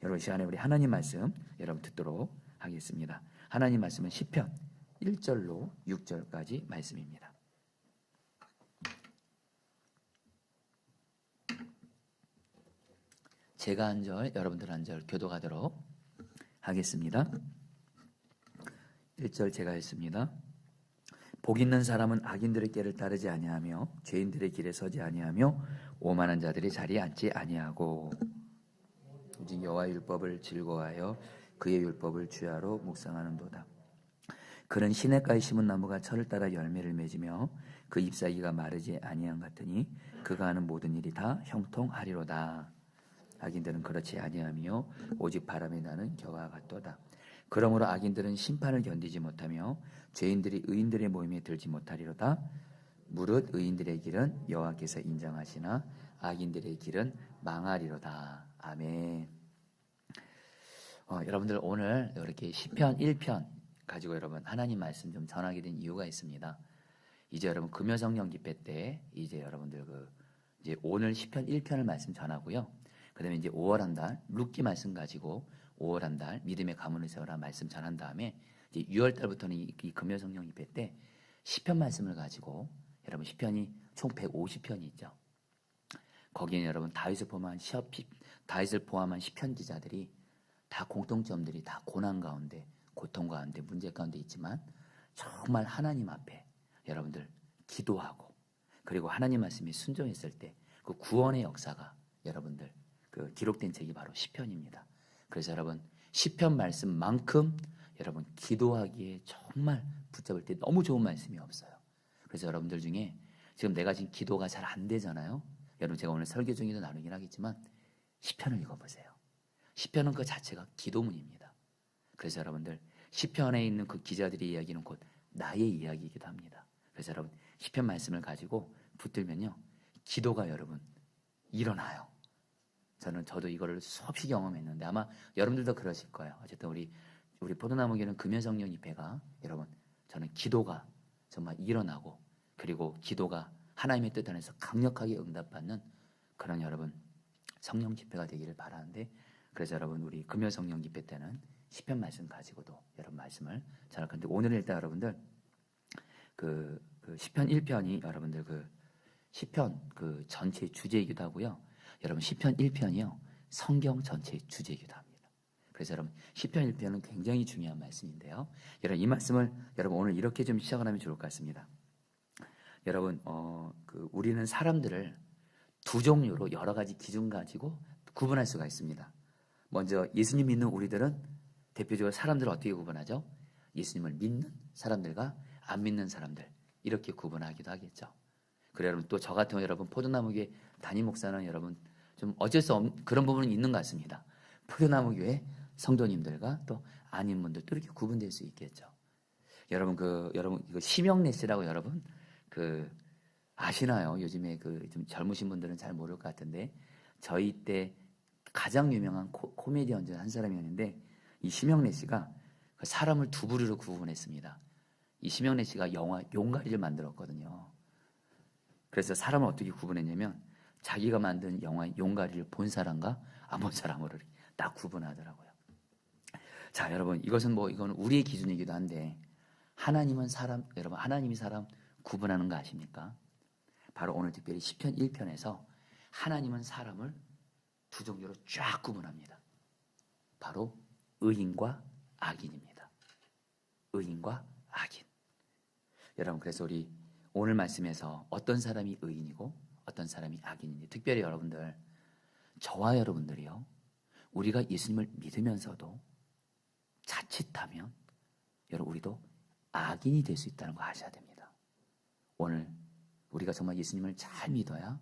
여러분 시간에 우리 하나님 말씀 여러분 듣도록 하겠습니다. 하나님 말씀은 시편 1절로 6절까지 말씀입니다. 제가 한 절, 여러분들 한 절 교독하도록 하겠습니다. 1절 제가 했습니다. 복 있는 사람은 악인들의 길을 따르지 아니하며 죄인들의 길에 서지 아니하며 오만한 자들의 자리에 앉지 아니하고 오직 여호와의 율법을 즐거워하여 그의 율법을 주야로 묵상하는도다. 그는 시냇가에 심은 나무가 철을 따라 열매를 맺으며 그 잎사귀가 마르지 아니한 같으니 그가 하는 모든 일이 다 형통하리로다. 악인들은 그렇지 아니하며 오직 바람에 나는 겨와 같도다. 그러므로 악인들은 심판을 견디지 못하며 죄인들이 의인들의 모임에 들지 못하리로다. 무릇 의인들의 길은 여호와께서 인정하시나 악인들의 길은 망하리로다. 아멘. 여러분들 오늘 이렇게 시편 1편 가지고 여러분 하나님 말씀 좀 전하게 된 이유가 있습니다. 이제 여러분 금요성령 집회 때 이제 여러분들 이제 오늘 시편 1편을 말씀 전하고요. 그다음에 이제 5월 한 달 룻기 말씀 가지고 5월 한 달 믿음의 가문을 세우라 말씀 전한 다음에 이제 6월 달부터는 이 금요성령 집회 때 시편 말씀을 가지고 여러분 시편이 총 150편이 있죠. 거기에 여러분 다윗을 포함한 시편 기자들이 다 공통점들이 다 고난 가운데, 고통 가운데, 문제 가운데 있지만 정말 하나님 앞에 여러분들 기도하고 그리고 하나님 말씀에 순종했을 때 그 구원의 역사가 여러분들 그 기록된 책이 바로 시편입니다. 그래서 여러분 시편 말씀만큼 여러분 기도하기에 정말 붙잡을 때 너무 좋은 말씀이 없어요. 그래서 여러분들 중에 지금 내가 지금 기도가 잘 안 되잖아요. 여러분 제가 오늘 설교 중에도 나누긴 하겠지만 시편을 읽어보세요. 시편은 그 자체가 기도문입니다. 그래서 여러분들 시편에 있는 그 기자들의 이야기는 곧 나의 이야기이기도 합니다. 그래서 여러분 시편 말씀을 가지고 붙들면요 기도가 여러분 일어나요. 저도 이거를 수없이 경험했는데 아마 여러분들도 그러실 거예요. 어쨌든 우리 포도나무교는 금요성령 집회가 여러분 저는 기도가 정말 일어나고 그리고 기도가 하나님의 뜻 안에서 강력하게 응답받는 그런 여러분 성령 집회가 되기를 바라는데 그래서 여러분 우리 금요성령 집회 때는 시편 말씀 가지고도 여러분 말씀을 전할 건데 오늘은 일단 여러분들 그 시편 1편이 여러분들 그 시편 그 전체 주제이기도 하고요. 여러분 시편 1편이요 성경 전체의 주제이기도 합니다. 그래서 여러분 시편 1편은 굉장히 중요한 말씀인데요. 여러분 이 말씀을 여러분 오늘 이렇게 좀 시작을 하면 좋을 것 같습니다. 여러분 우리는 사람들을 두 종류로 여러 가지 기준 가지고 구분할 수가 있습니다. 먼저 예수님 믿는 우리들은 대표적으로 사람들을 어떻게 구분하죠? 예수님을 믿는 사람들과 안 믿는 사람들 이렇게 구분하기도 하겠죠. 그래 여러분 또 저 같은 여러분 포도나무교회 담임 목사는 여러분 좀 어쩔 수 없는 그런 부분은 있는 것 같습니다. 포도나무교회 성도님들과 또 아닌 분들도 이렇게 구분될 수 있겠죠. 여러분 여러분 이거 심영래씨라고 여러분 아시나요? 요즘에 좀 젊으신 분들은 잘 모를 것 같은데 저희 때 가장 유명한 코미디언 중 한 사람이었는데 이 심영래 씨가 사람을 두 부류로 구분했습니다. 이 심영래 씨가 영화 용가리를 만들었거든요. 그래서 사람을 어떻게 구분했냐면 자기가 만든 영화 용가리를 본 사람과 안 본 사람으로 딱 구분하더라고요. 자, 여러분 이건 우리의 기준이기도 한데 하나님은 사람 여러분 하나님이 사람 구분하는 거 아십니까? 바로 오늘 특별히 시편 1편에서 하나님은 사람을 두 종류로 쫙 구분합니다. 바로 의인과 악인입니다. 의인과 악인. 여러분 그래서 우리 오늘 말씀에서 어떤 사람이 의인이고 어떤 사람이 악인인지 특별히 여러분들 저와 여러분들이요 우리가 예수님을 믿으면서도 자칫하면 여러분 우리도 악인이 될 수 있다는 거 아셔야 됩니다. 오늘 우리가 정말 예수님을 잘 믿어야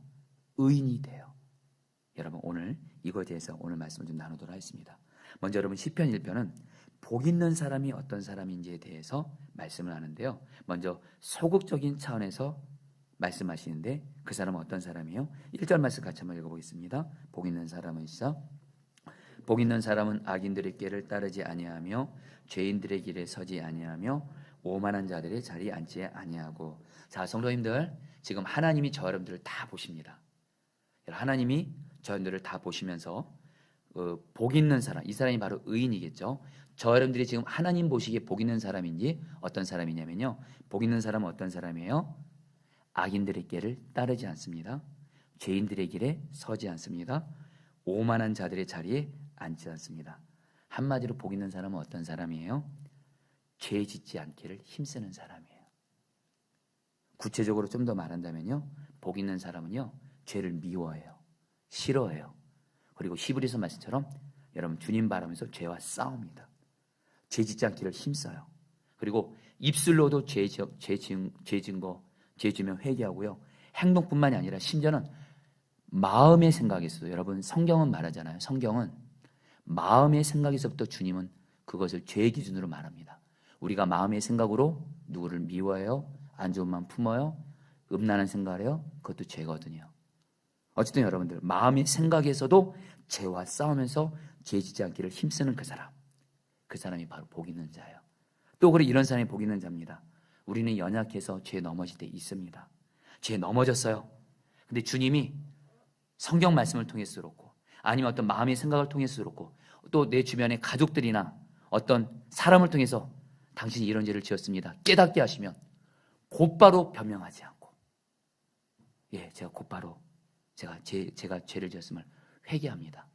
의인이 돼요. 여러분 오늘 이거에 대해서 오늘 말씀을 좀 나누도록 하겠습니다. 먼저 여러분 시편 1편은 복 있는 사람이 어떤 사람인지에 대해서 말씀을 하는데요. 먼저 소극적인 차원에서 말씀하시는데 그 사람은 어떤 사람이에요? 1절 말씀 같이 한번 읽어보겠습니다. 복 있는 사람은 시작. 복 있는 사람은 악인들의 길을 따르지 아니하며 죄인들의 길에 서지 아니하며 오만한 자들의 자리에 앉지 아니하고. 자 성도님들 지금 하나님이 저 여러분들을 다 보십니다. 하나님이 저 여러분들을 다 보시면서 복 있는 사람, 이 사람이 바로 의인이겠죠. 저 여러분들이 지금 하나님 보시기에 복 있는 사람인지 어떤 사람이냐면요. 복 있는 사람은 어떤 사람이에요? 악인들의 길을 따르지 않습니다. 죄인들의 길에 서지 않습니다. 오만한 자들의 자리에 앉지 않습니다. 한마디로 복 있는 사람은 어떤 사람이에요? 죄 짓지 않기를 힘쓰는 사람이에요. 구체적으로 좀 더 말한다면요. 복 있는 사람은요. 죄를 미워해요. 싫어해요. 그리고 히브리서 말씀처럼 여러분 주님 바라면서 죄와 싸웁니다. 죄 짓지 않기를 힘써요. 그리고 입술로도 죄 지으면 회개하고요. 행동뿐만이 아니라 심지어는 마음의 생각에서도, 여러분 성경은 말하잖아요. 성경은 마음의 생각에서부터 주님은 그것을 죄의 기준으로 말합니다. 우리가 마음의 생각으로 누구를 미워해요? 안 좋은 마음 품어요? 음란한 생각을 해요? 그것도 죄거든요. 어쨌든 여러분들 마음의 생각에서도 죄와 싸우면서 죄 짓지 않기를 힘쓰는 그 사람이 바로 복 있는 자예요. 또 그래 이런 사람이 복 있는 자입니다. 우리는 연약해서 죄 넘어질 때 있습니다. 죄 넘어졌어요. 근데 주님이 성경 말씀을 통해서 그렇고 아니면 어떤 마음의 생각을 통해서 그렇고 또 내 주변의 가족들이나 어떤 사람을 통해서 당신이 이런 죄를 지었습니다. 깨닫게 하시면 곧바로 변명하지 않고 제가 곧바로 제가 죄를 지었음을 회개합니다.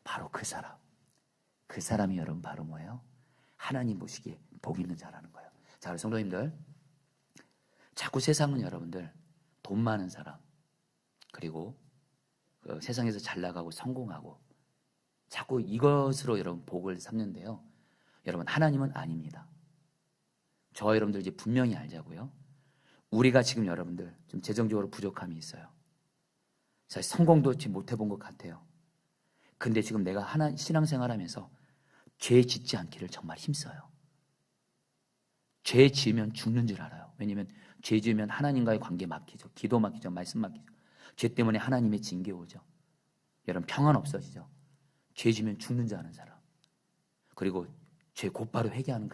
바로 그 사람이 여러분 바로 뭐예요? 하나님 보시기에 복 있는 자라는 거예요. 자, 우리 성도님들 자꾸 세상은 여러분들 돈 많은 사람 그리고 세상에서 잘 나가고 성공하고 자꾸 이것으로 여러분 복을 삼는데요. 여러분 하나님은 아닙니다. 저 여러분들 이제 분명히 알자고요. 우리가 지금 여러분들 좀 재정적으로 부족함이 있어요. 사실 성공도 지금 못 해본 것 같아요. 근데 지금 내가 신앙생활하면서 죄 짓지 않기를 정말 힘써요. 죄 지으면 죽는 줄 알아요. 왜냐하면 죄 지으면 하나님과의 관계 막히죠. 기도 막히죠. 말씀 막히죠. 죄 때문에 하나님의 징계 오죠. 여러분 평안 없어지죠. 죄 지으면 죽는 줄 아는 사람. 그리고 죄 곧바로 회개하는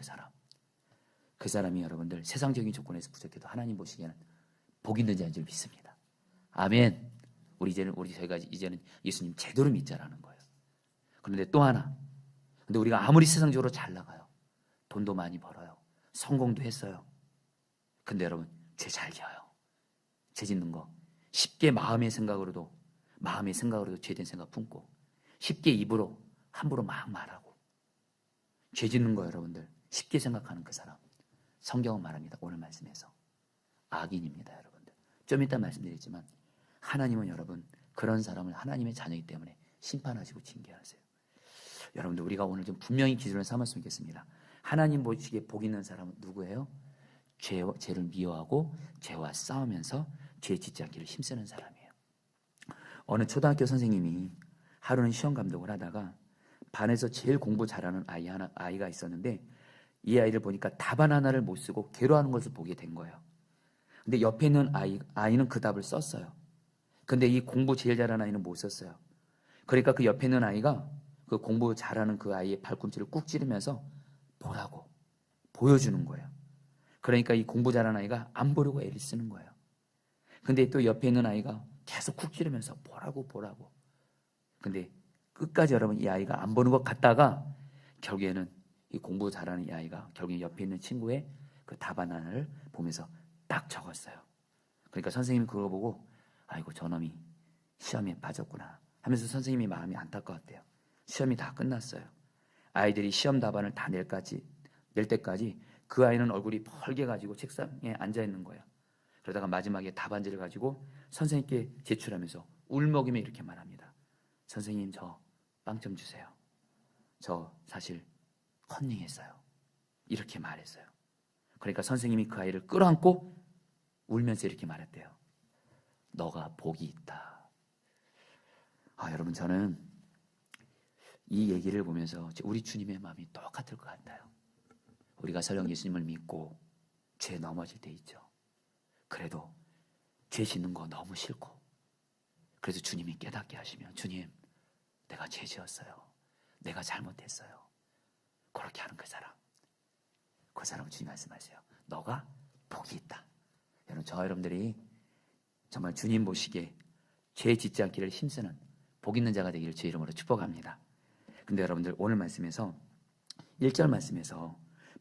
그 사람이 여러분들 세상적인 조건에서 부족해도 하나님 보시기에는 복 있는 자인 줄 믿습니다. 아멘. 저희가 이제는 예수님 제대로 믿자라는 거예요. 그런데 또 하나. 근데 우리가 아무리 세상적으로 잘 나가요. 돈도 많이 벌어요. 성공도 했어요. 근데 여러분 죄 잘 지어요. 죄 짓는 거 쉽게 마음의 생각으로도 죄된 생각 품고 쉽게 입으로 함부로 막 말하고 죄 짓는 거 여러분들 쉽게 생각하는 그 사람 성경은 말합니다. 오늘 말씀에서 악인입니다. 여러분들 좀 이따 말씀드리지만 하나님은 여러분 그런 사람을 하나님의 자녀이기 때문에 심판하시고 징계하세요. 여러분들 우리가 오늘 좀 분명히 기준을 삼았으면 좋겠습니다. 하나님 보시기에 복 있는 사람은 누구예요? 죄를 미워하고 죄와 싸우면서 죄 짓지 않기를 힘쓰는 사람이에요. 어느 초등학교 선생님이 하루는 시험 감독을 하다가 반에서 제일 공부 잘하는 아이가 있었는데 이 아이를 보니까 답안 하나를 못 쓰고 괴로워하는 것을 보게 된 거예요. 근데 옆에 있는 아이는 그 답을 썼어요. 근데 이 공부 제일 잘하는 아이는 못 썼어요. 그러니까 그 옆에 있는 아이가 그 공부 잘하는 그 아이의 발꿈치를 꾹 찌르면서 보라고 보여주는 거예요. 그러니까 이 공부 잘하는 아이가 안 보려고 애를 쓰는 거예요. 근데 또 옆에 있는 아이가 계속 쿡 찌르면서 보라고. 근데 끝까지 여러분 이 아이가 안 보는 것 같다가 결국에는 이 공부 잘하는 이 아이가 결국에 옆에 있는 친구의 그 답안을 보면서 딱 적었어요. 그러니까 선생님이 그거 보고 아이고 저놈이 시험에 빠졌구나 하면서 선생님이 마음이 안타까웠대요. 시험이 다 끝났어요. 아이들이 시험 답안을 다 낼 때까지 그 아이는 얼굴이 벌게가지고 책상에 앉아있는 거예요. 그러다가 마지막에 답안지를 가지고 선생님께 제출하면서 울먹이며 이렇게 말합니다. 선생님 저 빵 좀 주세요. 저 사실 컨닝했어요. 이렇게 말했어요. 그러니까 선생님이 그 아이를 끌어안고 울면서 이렇게 말했대요. 너가 복이 있다. 여러분 저는 이 얘기를 보면서 우리 주님의 마음이 똑같을 것 같아요. 우리가 설령 예수님을 믿고 죄 넘어질 때 있죠. 그래도 죄 짓는 거 너무 싫고 그래서 주님이 깨닫게 하시면 주님 내가 죄 지었어요. 내가 잘못했어요. 그렇게 하는 그 사람 주님 말씀하세요. 너가 복이 있다. 여러분들이 정말 주님 보시기에 죄 짓지 않기를 힘쓰는 복 있는 자가 되기를 주 이름으로 축복합니다. 근데 여러분들 오늘 말씀에서 1절 말씀에서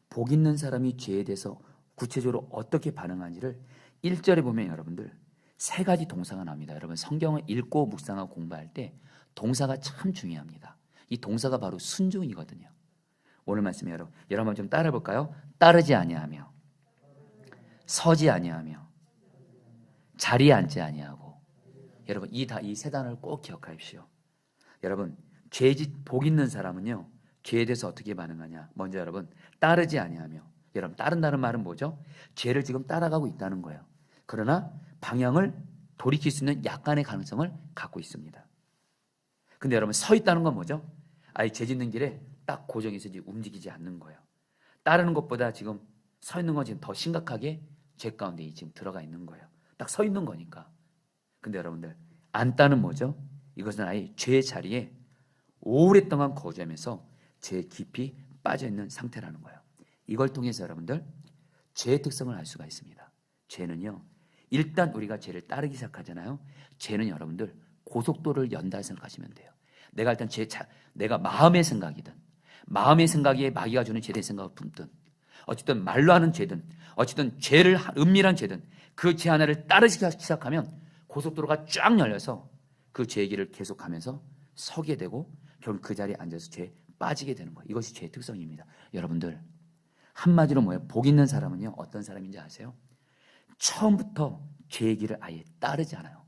복 있는 사람이 죄에 대해서 구체적으로 어떻게 반응하는지를 1절에 보면 여러분들 세 가지 동사가 나옵니다. 여러분 성경을 읽고 묵상하고 공부할 때 동사가 참 중요합니다. 이 동사가 바로 순종이거든요. 오늘 말씀에 여러분 좀 따라 볼까요? 따르지 아니하며, 서지 아니하며, 자리에 앉지 아니하고. 여러분 이 세 단어를 꼭 기억하십시오. 여러분 복 있는 사람은요 죄에 대해서 어떻게 반응하냐? 먼저 여러분 따르지 아니하며. 여러분 따른다는 말은 뭐죠? 죄를 지금 따라가고 있다는 거예요. 그러나 방향을 돌이킬 수 있는 약간의 가능성을 갖고 있습니다. 근데 여러분 서 있다는 건 뭐죠? 아예 죄 짓는 길에 딱 고정해서 이제 움직이지 않는 거예요. 따르는 것보다 지금 서 있는 건 지금 더 심각하게 죄 가운데 지금 들어가 있는 거예요. 딱 서 있는 거니까. 근데 여러분들 앉다는 뭐죠? 이것은 아예 죄의 자리에 오랫동안 거주하면서 죄에 깊이 빠져 있는 상태라는 거예요. 이걸 통해서 여러분들 죄의 특성을 알 수가 있습니다. 죄는요, 일단 우리가 죄를 따르기 시작하잖아요. 죄는 여러분들 고속도로를 연다 생각하시면 돼요. 내가 일단 내가 마음의 생각이든 마음의 생각에 마귀가 주는 죄된 생각을 품든 어쨌든 말로 하는 죄든 어쨌든 죄를 은밀한 죄든 그 죄 하나를 따르기 시작하면 고속도로가 쫙 열려서 그 죄의 길을 계속하면서 서게 되고 결국 그 자리에 앉아서 죄에 빠지게 되는 거예요. 이것이 죄의 특성입니다. 여러분들 한마디로 뭐예요? 복 있는 사람은요 어떤 사람인지 아세요? 처음부터 죄의 길을 아예 따르지 않아요.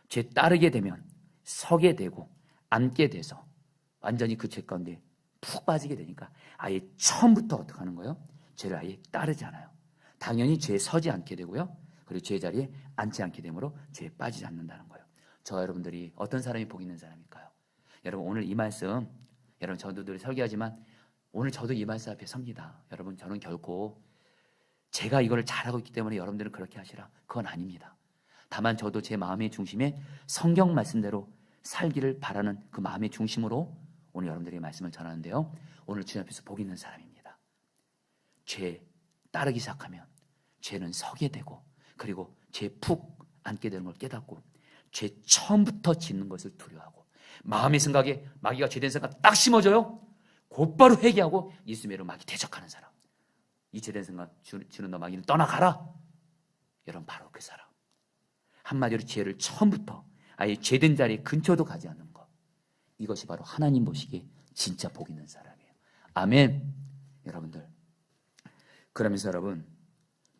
죄 따르게 되면 서게 되고 앉게 돼서 완전히 그 죄 가운데 푹 빠지게 되니까 아예 처음부터 어떻게 하는 거예요? 죄를 아예 따르지 않아요. 당연히 죄에 서지 않게 되고요. 그리고 죄의 자리에 앉지 않게 되므로 죄에 빠지지 않는다는 거예요. 저와 여러분들이 어떤 사람이 복 있는 사람일까요? 여러분 오늘 이 말씀, 여러분 저도 늘 설교하지만 오늘 저도 이 말씀 앞에 섭니다. 여러분 저는 결코 제가 이걸 잘하고 있기 때문에 여러분들은 그렇게 하시라, 그건 아닙니다. 다만 저도 제 마음의 중심에 성경 말씀대로 살기를 바라는 그 마음의 중심으로 오늘 여러분들에게 말씀을 전하는데요, 오늘 주님 앞에서 복 있는 사람입니다. 죄 따르기 시작하면 죄는 서게 되고 그리고 죄에 푹 앉게 되는 걸 깨닫고 죄 처음부터 짓는 것을 두려워하고 마음의 생각에 마귀가 죄된 생각 딱 심어져요. 곧바로 회개하고 예수님으로 마귀 대적하는 사람. 이 죄된 생각 주는 너 마귀는 떠나가라. 여러분 바로 그 사람. 한마디로 죄를 처음부터 아예 죄된 자리에 근처도 가지 않는 것. 이것이 바로 하나님 보시기에 진짜 복 있는 사람이에요. 아멘. 여러분들 그러면서 여러분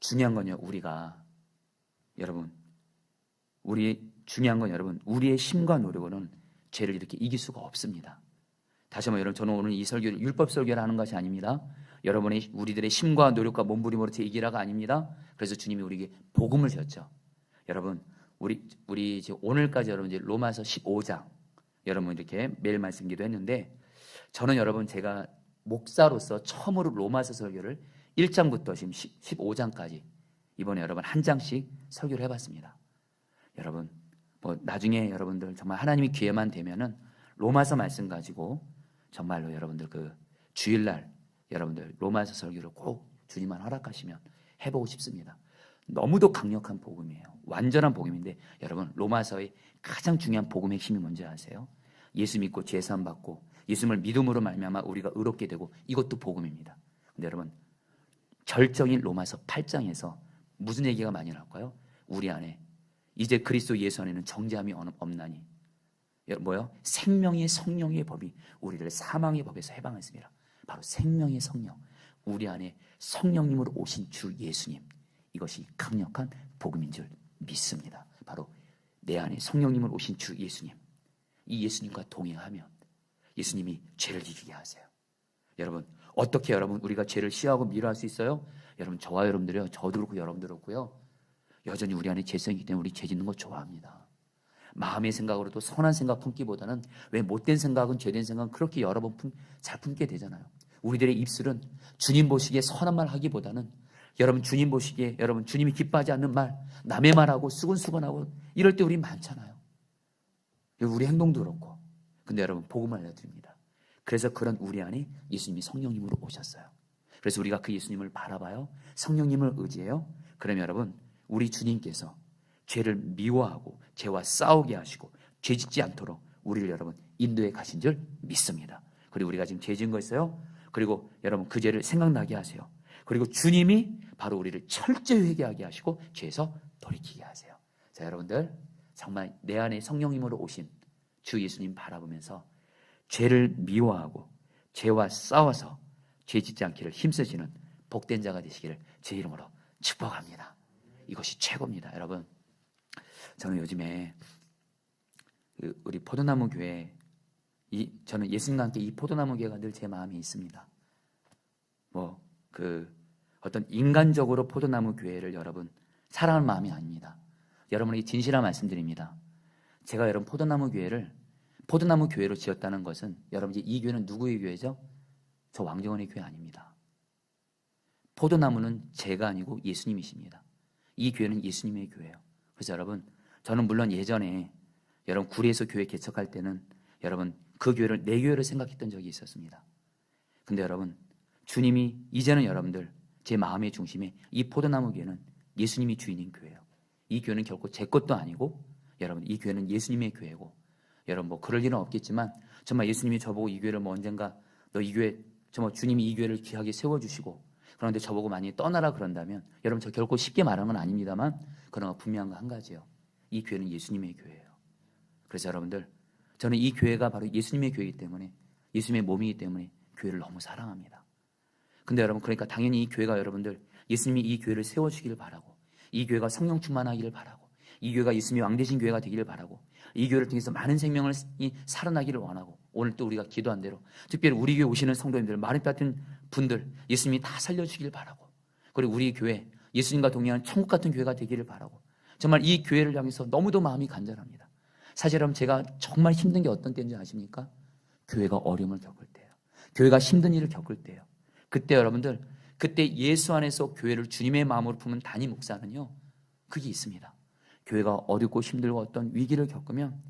중요한 건요, 중요한 건 여러분 우리의 힘과 노력으로는 죄를 이렇게 이길 수가 없습니다. 다시 한번 여러분 저는 오늘 이 설교를 율법 설교를 하는 것이 아닙니다. 우리들의 힘과 노력과 몸부림으로 죄 이기라가 아닙니다. 그래서 주님이 우리에게 복음을 주셨죠. 여러분 우리 이제 오늘까지 여러분 이제 로마서 15장 여러분 이렇게 매일 말씀 기도했는데 저는 여러분 제가 목사로서 처음으로 로마서 설교를 1장부터 지금 15장까지 이번에 여러분 한 장씩 설교를 해봤습니다. 여러분 뭐 나중에 여러분들 정말 하나님이 기회만 되면은 로마서 말씀 가지고 정말로 여러분들 그 주일날 여러분들 로마서 설교를 꼭 주님만 허락하시면 해보고 싶습니다. 너무도 강력한 복음이에요. 완전한 복음인데 여러분 로마서의 가장 중요한 복음 핵심이 뭔지 아세요? 예수 믿고 죄 사함 받고 예수님을 믿음으로 말미암아 우리가 의롭게 되고 이것도 복음입니다. 근데 여러분 결정인 로마서 8장에서 무슨 얘기가 많이 나올까요? 우리 안에 이제 그리스도 예수 안에는 정죄함이 없나니 뭐요? 생명의 성령의 법이 우리를 사망의 법에서 해방했습니다. 바로 생명의 성령, 우리 안에 성령님으로 오신 주 예수님, 이것이 강력한 복음인 줄 믿습니다. 바로 내 안에 성령님으로 오신 주 예수님, 이 예수님과 동행하면 예수님이 죄를 이기게 하세요. 여러분 어떻게 여러분 우리가 죄를 시하고 미워할 수 있어요? 여러분 저와 여러분들이요, 저도 그렇고 여러분도 그렇고요, 여전히 우리 안에 죄성이기 때문에 우리 죄 짓는 거 좋아합니다. 마음의 생각으로도 선한 생각 품기보다는 왜 못된 생각은 죄된 생각은 그렇게 여러 번 잘 품게 되잖아요. 우리들의 입술은 주님 보시기에 선한 말 하기보다는 여러분 주님 보시기에 여러분 주님이 기뻐하지 않는 말, 남의 말하고 수근수근하고 이럴 때 우리 많잖아요. 우리 행동도 그렇고. 근데 여러분 복음을 알려드립니다. 그래서 그런 우리 안에 예수님이 성령님으로 오셨어요. 그래서 우리가 그 예수님을 바라봐요. 성령님을 의지해요. 그러면 여러분 우리 주님께서 죄를 미워하고 죄와 싸우게 하시고 죄 짓지 않도록 우리를 여러분 인도해 가신 줄 믿습니다. 그리고 우리가 지금 죄 지은 거 있어요. 그리고 여러분 그 죄를 생각나게 하세요. 그리고 주님이 바로 우리를 철저히 회개하게 하시고 죄에서 돌이키게 하세요. 자, 여러분들 정말 내 안에 성령님으로 오신 주 예수님 바라보면서 죄를 미워하고 죄와 싸워서 죄 짓지 않기를 힘쓰시는 복된 자가 되시기를 제 이름으로 축복합니다. 이것이 최고입니다. 여러분, 저는 요즘에 우리 포도나무 교회, 저는 예수님과 함께 이 포도나무 교회가 늘 제 마음에 있습니다. 어떤 인간적으로 포도나무 교회를 여러분 사랑하는 마음이 아닙니다. 여러분에게 진실한 말씀드립니다. 제가 여러분 포도나무 교회로 지었다는 것은, 여러분 이 교회는 누구의 교회죠? 저 왕정원의 교회 아닙니다. 포도나무는 제가 아니고 예수님이십니다. 이 교회는 예수님의 교회예요. 그래서 여러분, 저는 물론 예전에 여러분 구리에서 교회 개척할 때는 여러분 그 교회를 내 교회로 생각했던 적이 있었습니다. 근데 여러분, 주님이 이제는 여러분들 제 마음의 중심에 이 포도나무 교회는 예수님이 주인인 교회예요. 이 교회는 결코 제 것도 아니고, 여러분 이 교회는 예수님의 교회고, 여러분 그럴 일은 없겠지만 정말 예수님이 저보고 이 교회를 언젠가 너 이 교회 정말 주님이 이 교회를 귀하게 세워주시고, 그런데 저보고 많이 떠나라 그런다면, 여러분 저 결코 쉽게 말하는 건 아닙니다만 그러나 분명한 거 한 가지요. 이 교회는 예수님의 교회예요. 그래서 여러분들, 저는 이 교회가 바로 예수님의 교회이기 때문에, 예수님의 몸이기 때문에 교회를 너무 사랑합니다. 근데 여러분, 그러니까 당연히 이 교회가 여러분들 예수님이 이 교회를 세워주기를 바라고, 이 교회가 성령 충만하기를 바라고, 이 교회가 예수님의 왕되신 교회가 되기를 바라고, 이 교회를 통해서 많은 생명을 살아나기를 원하고, 오늘 또 우리가 기도한 대로 특별히 우리 교회 오시는 성도님들, 마른 같은 분들 예수님이 다 살려주기를 바라고, 그리고 우리 교회 예수님과 동행하는 천국 같은 교회가 되기를 바라고, 정말 이 교회를 향해서 너무도 마음이 간절합니다. 사실 여러분, 제가 정말 힘든 게 어떤 때인지 아십니까? 교회가 어려움을 겪을 때예요. 교회가 힘든 일을 겪을 때예요. 그때 여러분들, 그때 예수 안에서 교회를 주님의 마음으로 품은 단임 목사는요, 그게 있습니다. 교회가 어렵고 힘들고 어떤 위기를 겪으면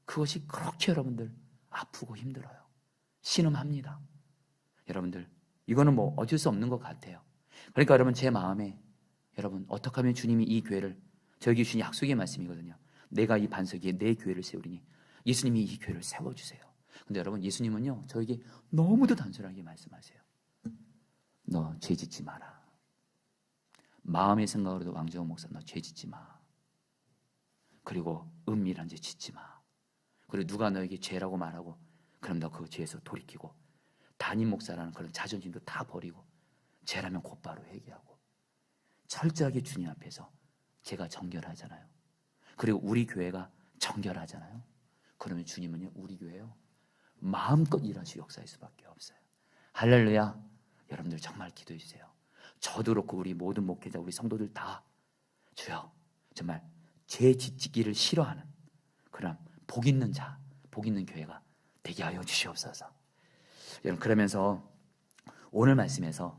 그것이 그렇게 여러분들 아프고 힘들어요. 신음합니다. 여러분들, 이거는 어쩔 수 없는 것 같아요. 그러니까 여러분, 제 마음에, 여러분 어떻게 하면 주님이 이 교회를, 저에게 주신 약속의 말씀이거든요. 내가 이 반석 위에 내 교회를 세우리니 예수님이 이 교회를 세워주세요. 근데 여러분, 예수님은요 저에게 너무도 단순하게 말씀하세요. 너 죄 짓지 마라. 마음의 생각으로도 왕정원 목사, 너 죄 짓지 마. 그리고 은밀한 죄 짓지 마. 그리고 누가 너에게 죄라고 말하고 그럼 너 그 죄에서 돌이키고, 담임 목사라는 그런 자존심도 다 버리고 죄라면 곧바로 회개하고, 철저하게 주님 앞에서 제가 정결하잖아요. 그리고 우리 교회가 정결하잖아요. 그러면 주님은요, 우리 교회요 마음껏 일하시고 역사할 수밖에 없어요. 할렐루야. 여러분들 정말 기도해 주세요. 저도 그렇고 우리 모든 목회자, 우리 성도들 다, 주여 정말 죄 짓기를 싫어하는 그런 복 있는 자, 복 있는 교회가 되게 하여 주시옵소서. 여러분, 그러면서 오늘 말씀에서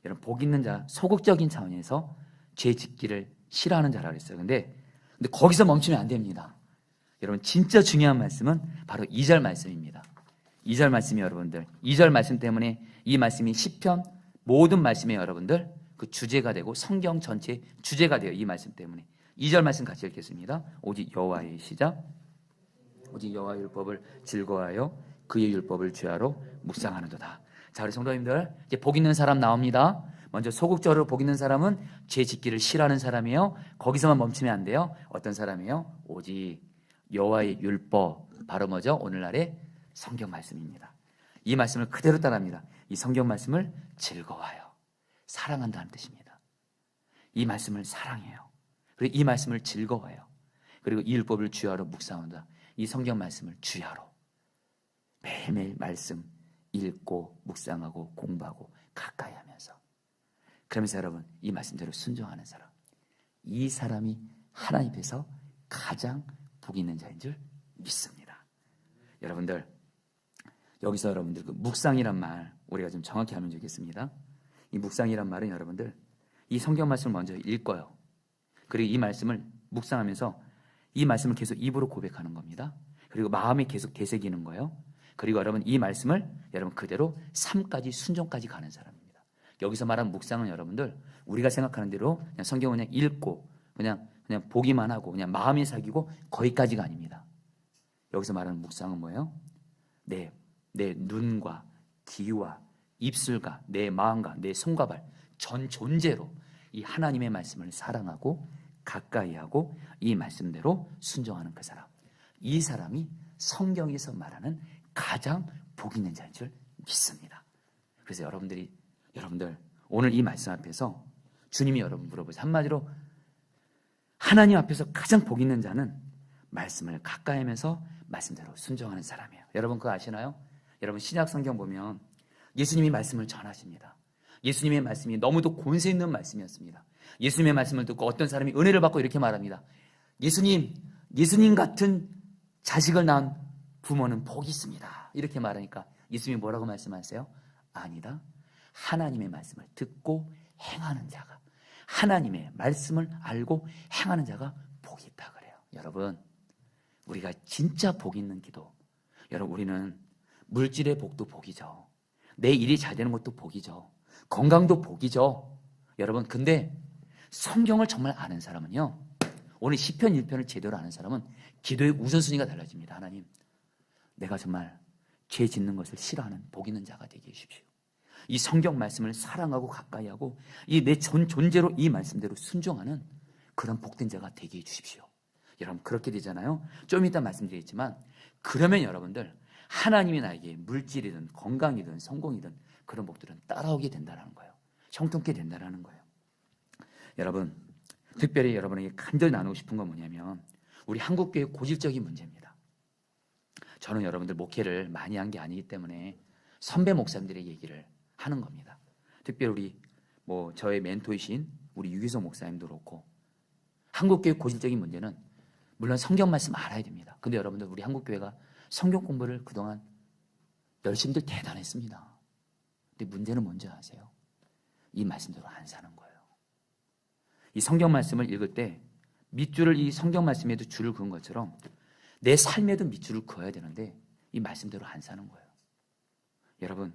여러분 복 있는 자, 소극적인 차원에서 죄 짓기를 싫어하는 자라고 했어요. 근데 거기서 멈추면 안 됩니다. 여러분, 진짜 중요한 말씀은 바로 2절 말씀입니다. 2절 말씀이 여러분들, 2절 말씀 때문에 이 말씀이 시편 모든 말씀에 여러분들 그 주제가 되고 성경 전체 주제가 돼요. 이 말씀 때문에. 2절 말씀 같이 읽겠습니다. 오직 여호와의, 시작. 오직 여호와의 율법을 즐거워하여 그의 율법을 주야로 묵상하는도다. 자, 우리 성도님들, 이제 복 있는 사람 나옵니다. 먼저 소극적으로 복 있는 사람은 죄 짓기를 싫어하는 사람이에요. 거기서만 멈추면 안 돼요. 어떤 사람이에요? 오직 여호와의 율법, 바로 뭐죠? 오늘날의 성경 말씀입니다. 이 말씀을 그대로 따라합니다. 이 성경 말씀을 즐거워하여, 사랑한다는 뜻입니다. 이 말씀을 사랑해요. 그리고 이 말씀을 즐거워해요. 그리고 이 율법을 주야로 묵상한다. 이 성경 말씀을 주야로 매일매일 말씀 읽고 묵상하고 공부하고 가까이 하면서, 그러면서 여러분 이 말씀대로 순종하는 사람, 이 사람이 하나님 앞에서 가장 복 있는 자인 줄 믿습니다. 여러분들, 여기서 여러분들 그 묵상이란 말 우리가 좀 정확히 하면 좋겠습니다. 이 묵상이란 말은 여러분들 이 성경 말씀을 먼저 읽어요. 그리고 이 말씀을 묵상하면서 이 말씀을 계속 입으로 고백하는 겁니다. 그리고 마음에 계속 되새기는 거예요. 그리고 여러분 이 말씀을 여러분 그대로 삶까지, 순종까지 가는 사람입니다. 여기서 말하는 묵상은 여러분들 우리가 생각하는 대로 그냥 성경을 그냥 읽고 그냥 보기만 하고 그냥 마음에 사귀고 거기까지가 아닙니다. 여기서 말하는 묵상은 뭐예요? 내 내 눈과 귀와 입술과 내 마음과 내 손과 발 전 존재로 이 하나님의 말씀을 사랑하고 가까이하고 이 말씀대로 순종하는 그 사람, 이 사람이 성경에서 말하는 가장 복 있는 자인 줄 믿습니다. 그래서 여러분들 오늘 이 말씀 앞에서 주님이 여러분 물어보세요. 한마디로 하나님 앞에서 가장 복 있는 자는 말씀을 가까이 하면서 말씀대로 순종하는 사람이에요. 여러분 그거 아시나요? 여러분 신약 성경 보면 예수님이 말씀을 전하십니다. 예수님의 말씀이 너무도 권세 있는 말씀이었습니다. 예수님의 말씀을 듣고 어떤 사람이 은혜를 받고 이렇게 말합니다. 예수님 같은 자식을 낳은 부모는 복이 있습니다. 이렇게 말하니까 예수님이 뭐라고 말씀하세요? 아니다. 하나님의 말씀을 듣고 행하는 자가, 하나님의 말씀을 알고 행하는 자가 복이 있다 그래요. 여러분, 우리가 진짜 복 있는 기도, 여러분 우리는 물질의 복도 복이죠. 내 일이 잘 되는 것도 복이죠. 건강도 복이죠. 여러분 근데 성경을 정말 아는 사람은요, 오늘 시편 1편을 제대로 아는 사람은 기도의 우선순위가 달라집니다. 하나님, 내가 정말 죄 짓는 것을 싫어하는 복 있는 자가 되게 해주십시오. 이 성경 말씀을 사랑하고 가까이하고 이 내 전 존재로 이 말씀대로 순종하는 그런 복된 자가 되게 해주십시오. 여러분 그렇게 되잖아요. 좀 이따 말씀드리겠지만, 그러면 여러분들 하나님이 나에게 물질이든 건강이든 성공이든 그런 복들은 따라오게 된다는 거예요. 형통케 된다는 거예요. 여러분, 특별히 여러분에게 간절히 나누고 싶은 건 뭐냐면 우리 한국교회 고질적인 문제입니다. 저는 여러분들 목회를 많이 한 게 아니기 때문에 선배 목사님들의 얘기를 하는 겁니다. 특별히 우리 저의 멘토이신 우리 유기소 목사님도 그렇고, 한국교회 고질적인 문제는 물론 성경 말씀 알아야 됩니다. 근데 여러분들 우리 한국교회가 성경 공부를 그동안 열심히들 대단했습니다. 근데 문제는 뭔지 아세요? 이 말씀대로 안 사는 거예요. 이 성경 말씀을 읽을 때 밑줄을 이 성경 말씀에도 줄을 그은 것처럼 내 삶에도 밑줄을 그어야 되는데 이 말씀대로 안 사는 거예요. 여러분,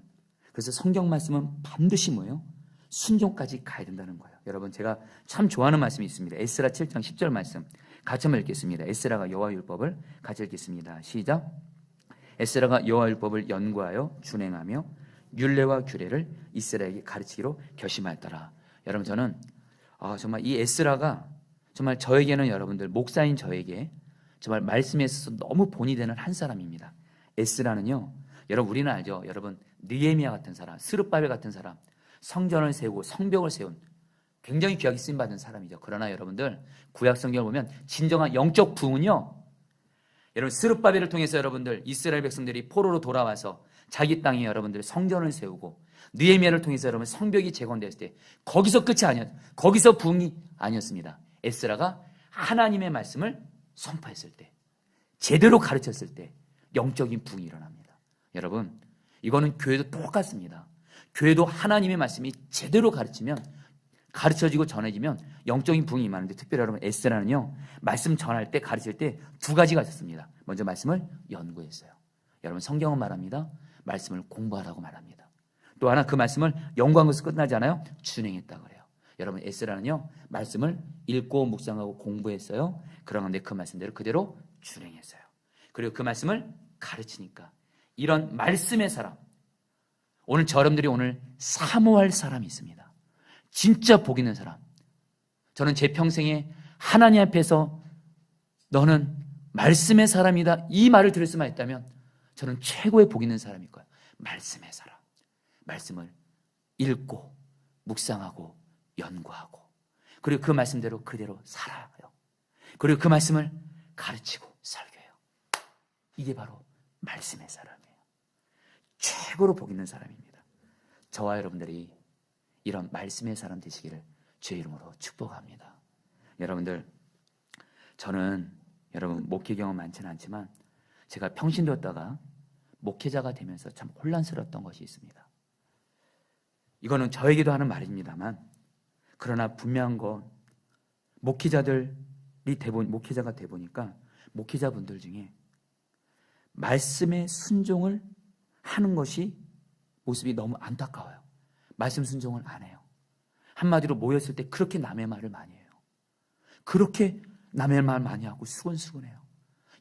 그래서 성경 말씀은 반드시 뭐예요? 순종까지 가야 된다는 거예요. 여러분 제가 참 좋아하는 말씀이 있습니다. 에스라 7장 10절 말씀 같이 한번 읽겠습니다. 에스라가 여호와 율법을 같이 읽겠습니다. 시작. 에스라가 여호와 율법을 연구하여 준행하며 율례와 규례를 이스라엘에게 가르치기로 결심하였더라. 여러분 저는 정말 이 에스라가 정말 저에게는, 여러분들 목사인 저에게 정말 말씀에 있어서 너무 본이 되는 한 사람입니다. 에스라는요, 여러분 우리는 알죠. 여러분 느헤미야 같은 사람, 스룹바벨 같은 사람, 성전을 세우고 성벽을 세운 굉장히 귀하게 쓰임받은 사람이죠. 그러나 여러분들 구약 성경을 보면 진정한 영적 부흥은요, 여러분 스룹바벨을 통해서 여러분들 이스라엘 백성들이 포로로 돌아와서 자기 땅에 여러분들 성전을 세우고, 느헤미야를 통해서 여러분 성벽이 재건됐을 때 거기서 끝이 아니었어요. 거기서 부흥이 아니었습니다. 에스라가 하나님의 말씀을 선포했을 때, 제대로 가르쳤을 때 영적인 부흥이 일어납니다. 여러분 이거는 교회도 똑같습니다. 교회도 하나님의 말씀이 제대로 가르쳐지고 전해지면 영적인 부흥이 임하는데, 특별히 여러분 에스라는요 말씀 전할 때, 가르칠 때 두 가지가 있었습니다. 먼저 말씀을 연구했어요. 여러분 성경은 말합니다. 말씀을 공부하라고 말합니다. 또 하나, 그 말씀을 연구한 것을 끝나지 않아요? 준행했다 그래요. 여러분 에스라는요 말씀을 읽고 묵상하고 공부했어요. 그런데 그 말씀대로 그대로 준행했어요. 그리고 그 말씀을 가르치니까 이런 말씀의 사람, 오늘 여러분들이 오늘 사모할 사람이 있습니다. 진짜 복 있는 사람. 저는 제 평생에 하나님 앞에서 너는 말씀의 사람이다 이 말을 들을 수만 있다면 저는 최고의 복 있는 사람일 거예요. 말씀의 사람. 말씀을 읽고 묵상하고 연구하고, 그리고 그 말씀대로 그대로 살아요. 그리고 그 말씀을 가르치고 설교해요. 이게 바로 말씀의 사람이에요. 최고로 복 있는 사람입니다. 저와 여러분들이 이런 말씀의 사람 되시기를 주의 이름으로 축복합니다. 여러분들, 저는 여러분 목회 경험 많지는 않지만 제가 평신도였다가 목회자가 되면서 참 혼란스러웠던 것이 있습니다. 이거는 저에게도 하는 말입니다만, 그러나 분명한 건 목회자가 돼 보니까 목회자분들 중에 말씀의 순종을 하는 것이 모습이 너무 안타까워요. 말씀 순종을 안 해요. 한마디로 모였을 때 그렇게 남의 말을 많이 해요. 그렇게 남의 말 많이 하고 수근수근해요.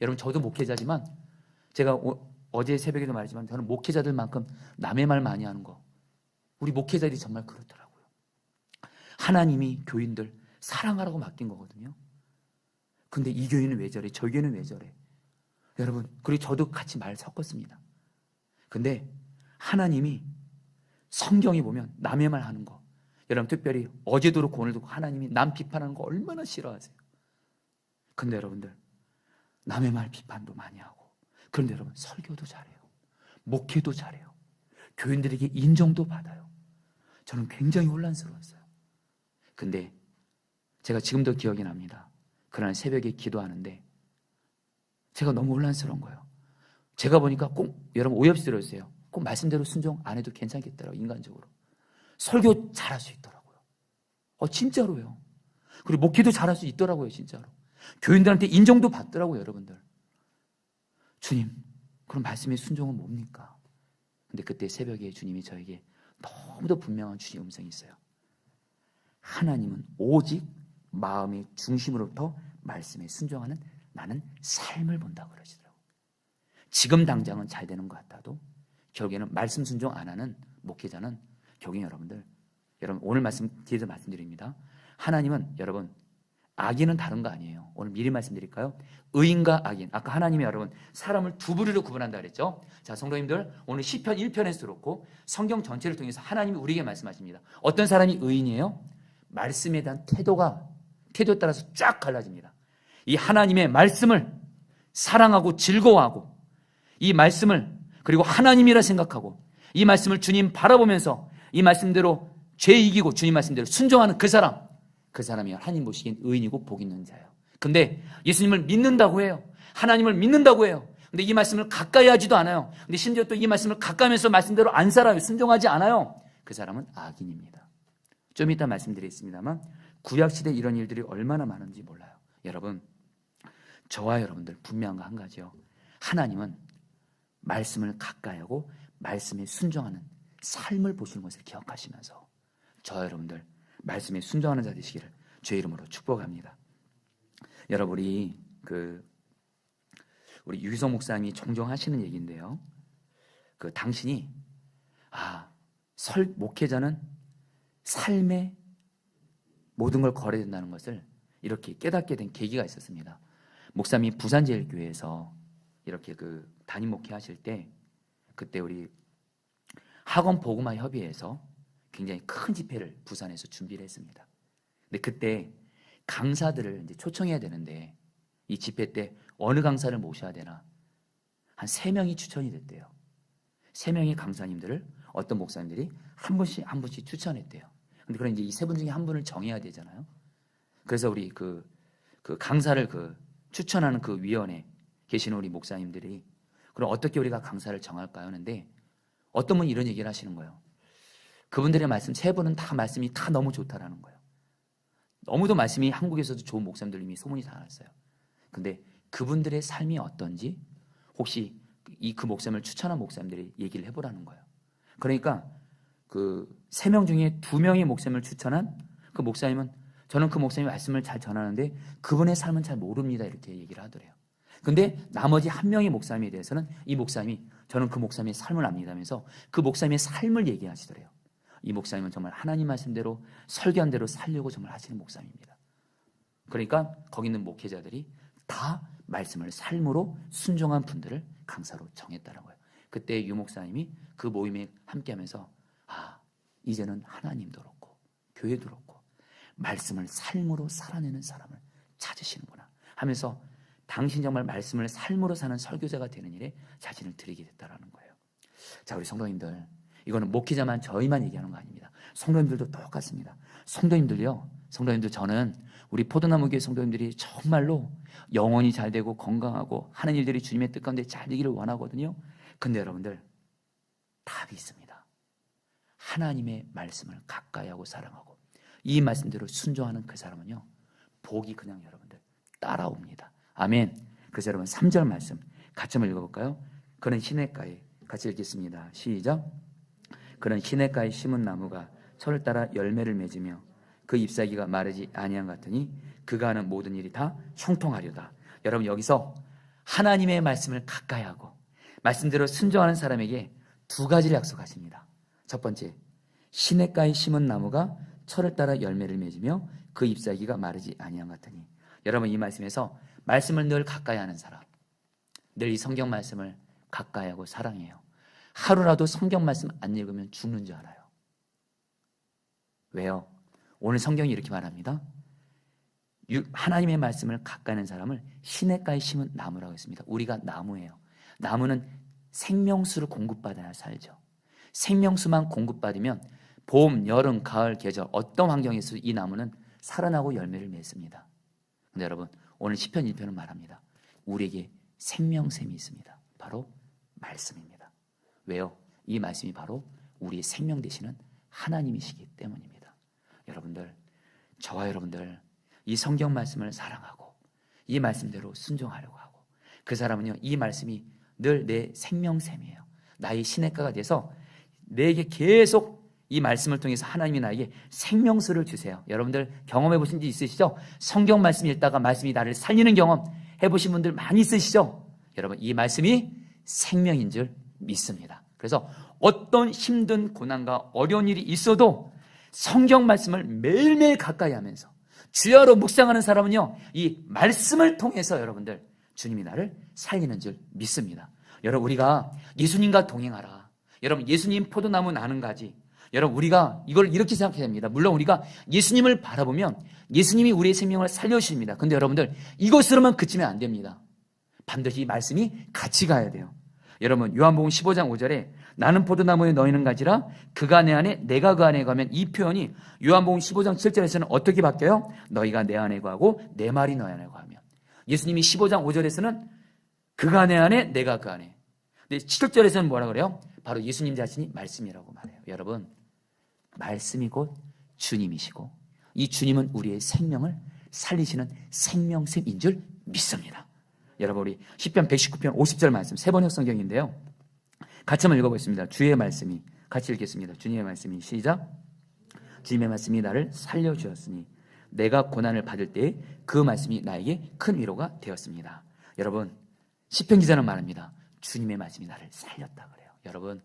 여러분 저도 목회자지만 제가 어제 새벽에도 말했지만 저는 목회자들만큼 남의 말 많이 하는 거, 우리 목회자들이 정말 그렇더라고요. 하나님이 교인들 사랑하라고 맡긴 거거든요. 근데 이 교회는 왜 저래? 저 교회는 왜 저래? 여러분, 그리고 저도 같이 말 섞었습니다. 근데 하나님이 성경에 보면 남의 말 하는 거, 여러분 특별히 어제도 그렇고 오늘도 그렇고 하나님이 남 비판하는 거 얼마나 싫어하세요. 근데 여러분들 남의 말 비판도 많이 하고, 그런데 여러분 설교도 잘해요. 목회도 잘해요. 교인들에게 인정도 받아요. 저는 굉장히 혼란스러웠어요. 근데 제가 지금도 기억이 납니다. 그날 새벽에 기도하는데 제가 너무 혼란스러운 거예요. 제가 보니까 꼭 여러분 오해 없이 들어주세요. 꼭 말씀대로 순종 안 해도 괜찮겠더라고요. 인간적으로 설교 잘할 수 있더라고요. 진짜로요. 그리고 목회도 잘할 수 있더라고요. 진짜로 교인들한테 인정도 받더라고요. 여러분들, 주님 그럼 말씀의 순종은 뭡니까? 근데 그때 새벽에 주님이 저에게 너무도 분명한 주님의 음성이 있어요. 하나님은 오직 마음의 중심으로부터 말씀에 순종하는 나는 삶을 본다고 그러시더라고요. 지금 당장은 잘 되는 것 같아도 결국에는 말씀 순종 안 하는 목회자는 결국에 여러분 오늘 말씀 뒤에서 말씀드립니다. 하나님은 여러분 악인은 다른 거 아니에요. 오늘 미리 말씀드릴까요? 의인과 악인. 아까 하나님이 여러분 사람을 두 부류로 구분한다 그랬죠. 자, 성도님들 오늘 시편 1편에서 그렇고 성경 전체를 통해서 하나님이 우리에게 말씀하십니다. 어떤 사람이 의인이에요? 말씀에 대한 태도에 따라서 쫙 갈라집니다. 이 하나님의 말씀을 사랑하고 즐거워하고 이 말씀을 그리고 하나님이라 생각하고 이 말씀을 주님 바라보면서 이 말씀대로 죄 이기고 주님 말씀대로 순종하는 그 사람이 하나님 보시기엔 의인이고 복 있는 자예요. 근데 예수님을 믿는다고 해요. 하나님을 믿는다고 해요. 근데 이 말씀을 가까이 하지도 않아요. 근데 심지어 또 이 말씀을 가까이 하면서 말씀대로 안 살아요. 순종하지 않아요. 그 사람은 악인입니다. 좀 이따 말씀드리겠습니다만 구약시대에 이런 일들이 얼마나 많은지 몰라요. 여러분, 저와 여러분들 분명한 거 한 가지요. 하나님은 말씀을 가까이 하고 말씀에 순종하는 삶을 보시는 것을 기억하시면서 저와 여러분들 말씀에 순종하는 자 되시기를 주의 이름으로 축복합니다. 여러분, 우리 유기성 목사님이 종종 하시는 얘기인데요. 당신이 목회자는 삶에 모든 걸 걸어야 된다는 것을 이렇게 깨닫게 된 계기가 있었습니다. 목사님이 부산제일교회에서 이렇게 담임 목회하실 때 그때 우리 학원 복음화 협의회에서 굉장히 큰 집회를 부산에서 준비를 했습니다. 근데 그때 강사들을 이제 초청해야 되는데 이 집회 때 어느 강사를 모셔야 되나 한 3명이 추천이 됐대요. 3명의 강사님들을 어떤 목사님들이 한 분씩 추천했대요. 근데 그럼 이제 이 3분 중에 한 분을 정해야 되잖아요. 그래서 우리 그 강사를 추천하는 그 위원회 계시는 우리 목사님들이 그럼 어떻게 우리가 강사를 정할까요? 하는데 어떤 분이 이런 얘기를 하시는 거예요. 그분들의 말씀 3분은 다 말씀이 다 너무 좋다라는 거예요. 너무도 말씀이 한국에서도 좋은 목사님들 이미 소문이 다 났어요. 근데 그분들의 삶이 어떤지 혹시 그 목사님을 추천한 목사님들이 얘기를 해보라는 거예요. 그러니까 3명 중에 2명의 목사님을 추천한 그 목사님은 저는 그 목사님 말씀을 잘 전하는데 그분의 삶은 잘 모릅니다 이렇게 얘기를 하더래요. 근데 나머지 1명의 목사님에 대해서는 이 목사님이 저는 그 목사님의 삶을 압니다면서 그 목사님의 삶을 얘기하시더래요. 이 목사님은 정말 하나님 말씀대로 설교한 대로 살려고 정말 하시는 목사님입니다. 그러니까 거기 있는 목회자들이 다 말씀을 삶으로 순종한 분들을 강사로 정했다는 거예요. 그때 유 목사님이 그 모임에 함께하면서 이제는 하나님도 그렇고 교회도 그렇고 말씀을 삶으로 살아내는 사람을 찾으시는구나 하면서 당신 정말 말씀을 삶으로 사는 설교자가 되는 일에 자신을 드리게 됐다는 거예요. 자, 우리 성도님들, 이거는 목회자만 저희만 얘기하는 거 아닙니다. 성도님들도 똑같습니다. 성도님들 저는 우리 포도나무교회 성도님들이 정말로 영혼이 잘 되고 건강하고 하는 일들이 주님의 뜻 가운데 잘 되기를 원하거든요. 근데 여러분들 답이 있습니다. 하나님의 말씀을 가까이 하고 사랑하고 이 말씀대로 순종하는 그 사람은요, 복이 그냥 여러분들 따라옵니다. 아멘. 그래서 여러분 3절 말씀 같이 한번 읽어볼까요? 그는 시냇가에, 같이 읽겠습니다. 시작. 그는 시냇가에 심은 나무가 철을 따라 열매를 맺으며 그 잎사귀가 마르지 아니한 같으니 그가 하는 모든 일이 다 형통하려다. 여러분, 여기서 하나님의 말씀을 가까이 하고 말씀대로 순종하는 사람에게 두 가지를 약속하십니다. 첫 번째, 시냇가에 심은 나무가 철을 따라 열매를 맺으며 그 잎사귀가 마르지 아니한 같으니. 여러분, 이 말씀에서 말씀을 늘 가까이 하는 사람, 늘 이 성경 말씀을 가까이 하고 사랑해요. 하루라도 성경 말씀 안 읽으면 죽는 줄 알아요. 왜요? 오늘 성경이 이렇게 말합니다. 하나님의 말씀을 가까이 하는 사람을 시냇가에 심은 나무라고 했습니다. 우리가 나무예요. 나무는 생명수를 공급받아야 살죠. 생명수만 공급받으면 봄, 여름, 가을, 계절 어떤 환경에서 이 나무는 살아나고 열매를 맺습니다. 근데 여러분, 오늘 시편 1편은 말합니다. 우리에게 생명샘이 있습니다. 바로 말씀입니다. 왜요? 이 말씀이 바로 우리의 생명 되시는 하나님이시기 때문입니다. 여러분들, 저와 여러분들 이 성경 말씀을 사랑하고 이 말씀대로 순종하려고 하고, 그 사람은요, 이 말씀이 늘 내 생명샘이에요. 나의 시냇가가 돼서 내게 계속 이 말씀을 통해서 하나님이 나에게 생명수를 주세요. 여러분들 경험해 보신 적 있으시죠? 성경 말씀 읽다가 말씀이 나를 살리는 경험 해보신 분들 많이 있으시죠? 여러분, 이 말씀이 생명인 줄 믿습니다. 그래서 어떤 힘든 고난과 어려운 일이 있어도 성경 말씀을 매일매일 가까이 하면서 주야로 묵상하는 사람은요, 이 말씀을 통해서 여러분들 주님이 나를 살리는 줄 믿습니다. 여러분, 우리가 예수님과 동행하라. 여러분, 예수님 포도나무 나는 가지. 여러분, 우리가 이걸 이렇게 생각해야 됩니다. 물론 우리가 예수님을 바라보면 예수님이 우리의 생명을 살려주십니다. 근데 여러분들, 이것으로만 그치면 안 됩니다. 반드시 이 말씀이 같이 가야 돼요. 여러분, 요한복음 15장 5절에 나는 포도나무에 너희는 가지라 그가 내 안에 내가 그 안에 가면, 이 표현이 요한복음 15장 7절에서는 어떻게 바뀌어요? 너희가 내 안에 거하고 내 말이 너희 안에 거하면. 예수님이 15장 5절에서는 그가 내 안에 내가 그 안에. 근데 7절에서는 뭐라 그래요? 바로 예수님 자신이 말씀이라고 말해요. 여러분, 말씀이 곧 주님이시고 이 주님은 우리의 생명을 살리시는 생명샘인 줄 믿습니다. 여러분, 우리 시편 119편 50절 말씀, 세 번역 성경인데요, 같이 한번 읽어보겠습니다. 주의 말씀이, 같이 읽겠습니다. 주님의 말씀이, 시작. 주님의 말씀이 나를 살려주었으니 내가 고난을 받을 때에 그 말씀이 나에게 큰 위로가 되었습니다. 여러분, 시편 기자는 말합니다. 주님의 말씀이 나를 살렸다 그래요. 여러분,